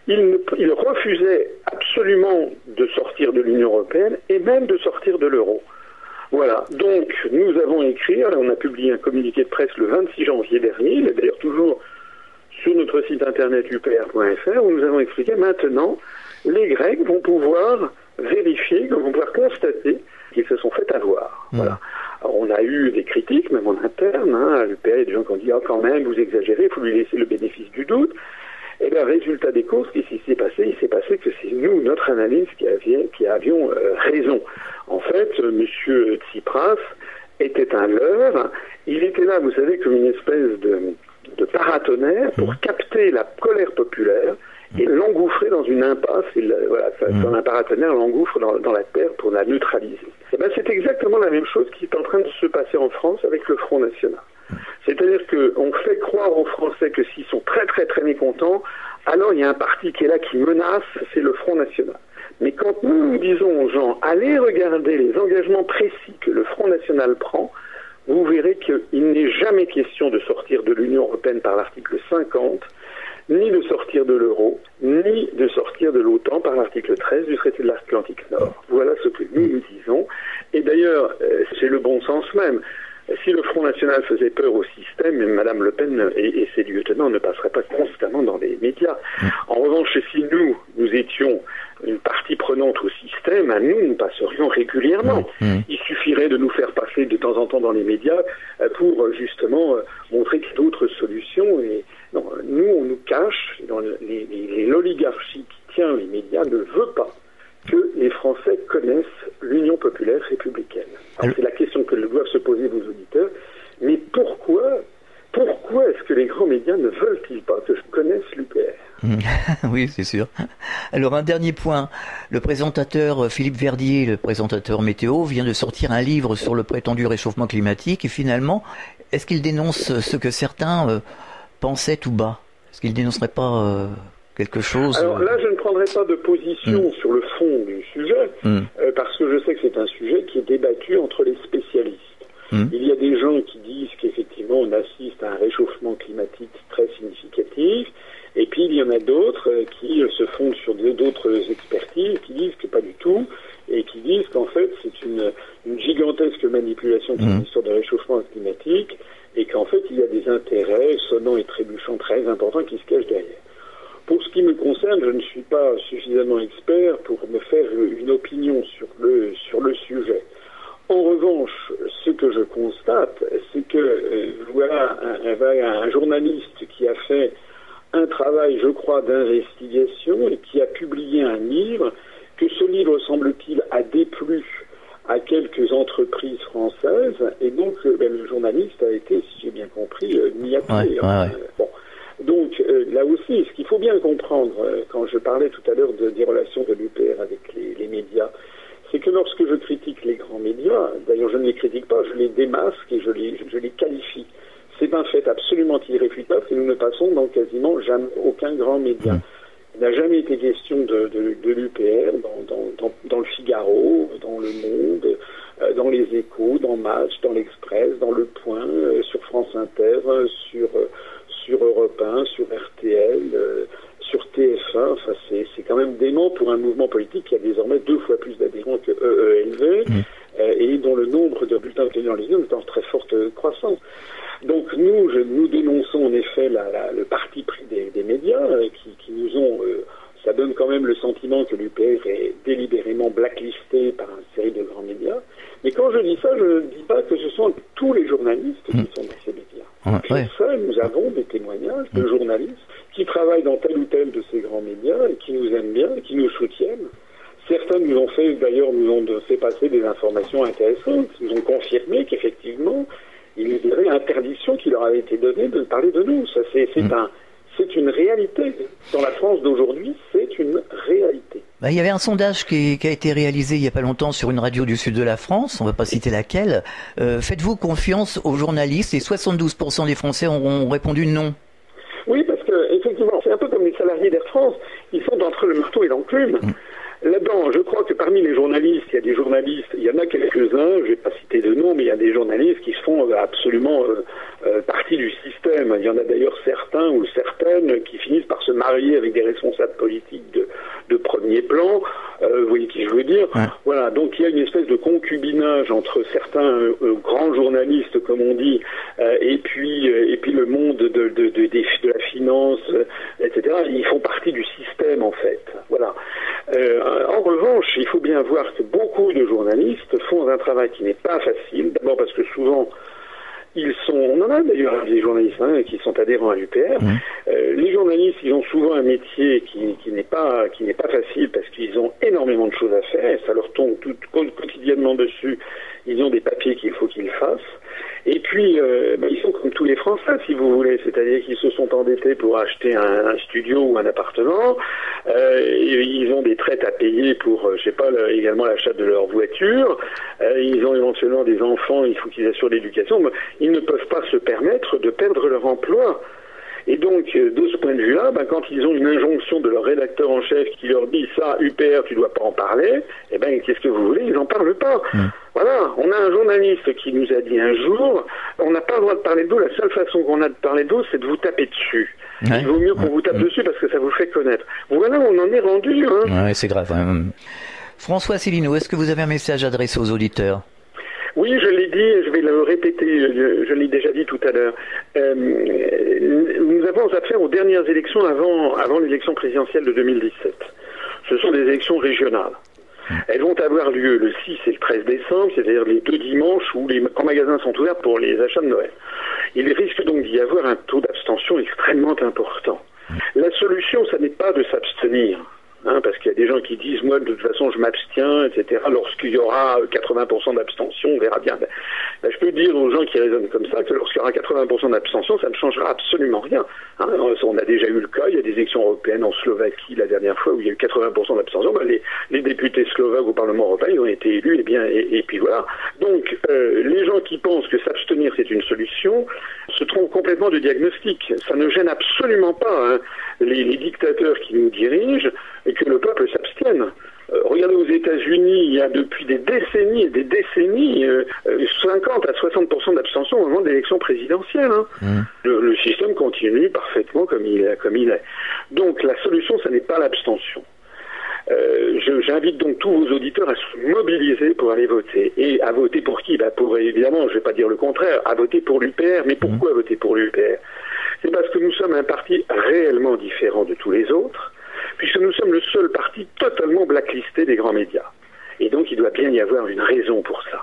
il refusait absolument de sortir de l'Union européenne et même de sortir de l'euro. Voilà, donc nous avons écrit, on a publié un communiqué de presse le 26 janvier dernier, il est d'ailleurs toujours sur notre site internet upr.fr, où nous avons expliqué maintenant, les Grecs vont pouvoir vérifier, vont pouvoir constater qu'ils se sont fait avoir. Voilà. Alors on a eu des critiques, même en interne, à l'UPR, il y a des gens qui ont dit, quand même, vous exagérez, il faut lui laisser le bénéfice du doute. Et bien, résultat des courses, qu'est-ce qui s'est passé? Il s'est passé que c'est nous, notre analyse, qui avions raison. En fait, M. Tsipras était un leurre. Il était là, vous savez, comme une espèce de paratonnerre pour capter la colère populaire et l'engouffrer dans une impasse. Dans un paratonnerre, l'engouffre dans la terre pour la neutraliser. Et ben, c'est exactement la même chose qui est en train de se passer en France avec le Front National. C'est-à-dire qu'on fait croire aux Français que s'ils sont très très très mécontents, alors il y a un parti qui est là qui menace, c'est le Front National. Mais quand nous disons aux gens, allez regarder les engagements précis que le Front National prend, vous verrez qu'il n'est jamais question de sortir de l'Union européenne par l'article 50, ni de sortir de l'euro, ni de sortir de l'OTAN par l'article 13 du traité de l'Atlantique Nord. Voilà ce que nous disons. Et d'ailleurs, c'est le bon sens même. Si le Front National faisait peur au système, Mme Le Pen et ses lieutenants ne passeraient pas constamment dans les médias. En revanche, si nous étions une partie prenante au système, nous passerions régulièrement. Il suffirait de nous faire passer de temps en temps dans les médias pour justement montrer qu'il y a d'autres solutions. Et non, nous, on nous cache, l'oligarchie qui tient les médias ne veut pas que les Français connaissent l'Union populaire républicaine. Alors, c'est la question que doivent se poser vos auditeurs. Mais pourquoi est-ce que les grands médias ne veulent-ils pas que je connaisse l'UPR? Oui, c'est sûr. Alors, un dernier point. Le présentateur Philippe Verdier, le présentateur météo, vient de sortir un livre sur le prétendu réchauffement climatique. Et finalement, est-ce qu'il dénonce ce que certains pensaient tout bas? Est-ce qu'il ne dénoncerait pas quelque chose? Alors là, je ne prendrai pas de position sur le fond du sujet, parce que je sais que c'est un sujet qui est débattu entre les spécialistes. Il y a des gens qui disent qu'effectivement on assiste à un réchauffement climatique très significatif, et puis il y en a d'autres qui se fondent sur d'autres expertises, qui disent que pas du tout, et qui disent qu'en fait c'est une gigantesque manipulation de cette histoire de réchauffement climatique, et qu'en fait il y a des intérêts sonnants et trébuchants très importants qui se cachent derrière. Pour ce qui me concerne, je ne suis pas suffisamment expert pour me faire une opinion sur le sujet. En revanche, ce que je constate, c'est que voilà un journaliste qui a fait un travail, je crois, d'investigation et qui a publié un livre, que ce livre, semble-t-il, a déplu à quelques entreprises françaises, et donc le journaliste a été, si j'ai bien compris, mis à pied. Bon. Donc là aussi, ce qu'il faut bien comprendre, quand je parlais tout à l'heure des relations de l'UPR avec les médias, c'est que lorsque je critique les grands médias, d'ailleurs je ne les critique pas, je les démasque et je les qualifie. C'est un fait absolument irréfutable que nous ne passons dans quasiment jamais aucun grand média. Il n'a jamais été question de l'UPR dans le Figaro, dans Le Monde, dans les Échos, dans Match, dans l'Express, dans Le Point, sur France Inter, sur Europe 1, sur RTL, sur TF1. Enfin, c'est quand même dément pour un mouvement politique qui a désormais 2 fois plus d'adhérents que EELV et dont le nombre de bulletins obtenus dans les urnes est en très forte croissance. Donc nous dénonçons en effet le parti pris des médias qui nous ont... ça donne quand même le sentiment que l'UPR est délibérément blacklisté par une série de grands médias. Mais quand je dis ça, je ne dis pas que ce sont tous les journalistes qui sont dans ces médias. Nous avons des témoignages de journalistes qui travaillent dans tel ou tel de ces grands médias et qui nous aiment bien, et qui nous soutiennent. Certains nous ont fait passer des informations intéressantes, nous ont confirmé qu'effectivement, il y aurait interdiction qui leur avait été donnée de parler de nous. Ça, c'est une réalité. Dans la France d'aujourd'hui, c'est une réalité. Il y avait un sondage qui a été réalisé il n'y a pas longtemps sur une radio du sud de la France, on ne va pas citer laquelle. Faites-vous confiance aux journalistes? Et 72% des Français ont répondu non. Oui, parce que effectivement, c'est un peu comme les salariés d'Air France, ils sont entre le marteau et l'enclume. Là-dedans, je crois que parmi les journalistes, il y a des journalistes, il y en a quelques-uns, je ne vais pas citer de nom, mais il y a des journalistes qui font absolument partie du système. Il y en a d'ailleurs certains ou certaines qui finissent par se marier avec des responsables politiques de premier plan. Vous voyez qui je veux dire? Ouais. Voilà, donc il y a une espèce de concubinage entre certains grands journalistes, comme on dit, et puis le monde de la finance, etc. Ils font partie du système, en fait. Voilà. En revanche, il faut bien voir que beaucoup de journalistes font un travail qui n'est pas facile. D'abord parce que souvent, on en a d'ailleurs des journalistes qui sont adhérents à l'UPR. Les journalistes, ils ont souvent un métier qui n'est pas facile parce qu'ils ont énormément de choses à faire et ça leur tombe quotidiennement dessus. Ils ont des papiers qu'il faut qu'ils fassent. Et puis, ils sont comme tous les Français, si vous voulez, c'est-à-dire qu'ils se sont endettés pour acheter un studio ou un appartement, ils ont des traites à payer pour, également l'achat de leur voiture, ils ont éventuellement des enfants, il faut qu'ils assurent l'éducation, mais ils ne peuvent pas se permettre de perdre leur emploi. Et donc, de ce point de vue-là, quand ils ont une injonction de leur rédacteur en chef qui leur dit « ça, UPR, tu dois pas en parler », qu'est-ce que vous voulez? Ils n'en parlent pas. Voilà, on a un journaliste qui nous a dit un jour « on n'a pas le droit de parler d'eau, la seule façon qu'on a de parler d'eau, c'est de vous taper dessus. Il vaut mieux qu'on vous tape dessus parce que ça vous fait connaître. » Voilà, on en est rendu. Ouais, c'est grave. François Asselineau, est-ce que vous avez un message adressé aux auditeurs? Oui, je l'ai dit et je vais le répéter, je l'ai déjà dit tout à l'heure. Nous avons affaire aux dernières élections avant l'élection présidentielle de 2017. Ce sont des élections régionales. Elles vont avoir lieu le 6 et le 13 décembre, c'est-à-dire les 2 dimanches où les grands magasins sont ouverts pour les achats de Noël. Il risque donc d'y avoir un taux d'abstention extrêmement important. La solution, ça n'est pas de s'abstenir. Parce qu'il y a des gens qui disent, moi, de toute façon, je m'abstiens, etc. Lorsqu'il y aura 80% d'abstention, on verra bien. Je peux dire aux gens qui raisonnent comme ça que lorsqu'il y aura 80% d'abstention, ça ne changera absolument rien. On a déjà eu le cas, il y a des élections européennes en Slovaquie la dernière fois où il y a eu 80% d'abstention. Les députés slovaques au Parlement européen, ils ont été élus, et puis voilà. Donc, les gens qui pensent que s'abstenir, c'est une solution, se trompent complètement de diagnostic. Ça ne gêne absolument pas les dictateurs qui nous dirigent et que le peuple s'abstienne. Regardez aux États-Unis, il y a depuis des décennies et des décennies 50 à 60% d'abstention au moment de l'élection présidentielle. Le système continue parfaitement comme il est. Donc la solution, ce n'est pas l'abstention. J'invite donc tous vos auditeurs à se mobiliser pour aller voter. Et à voter pour qui? Pour, évidemment, je ne vais pas dire le contraire, à voter pour l'UPR. Mais pourquoi voter pour l'UPR? C'est parce que nous sommes un parti réellement différent de tous les autres, puisque nous sommes le seul parti totalement blacklisté des grands médias. Et donc il doit bien y avoir une raison pour ça.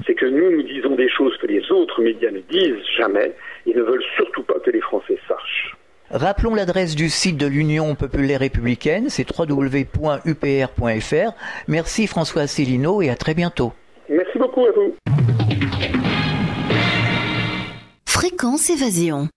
C'est que nous disons des choses que les autres médias ne disent jamais et ne veulent surtout pas que les Français sachent. Rappelons l'adresse du site de l'Union populaire républicaine, c'est www.upr.fr. Merci François Asselineau et à très bientôt. Merci beaucoup à vous. Fréquence Évasion.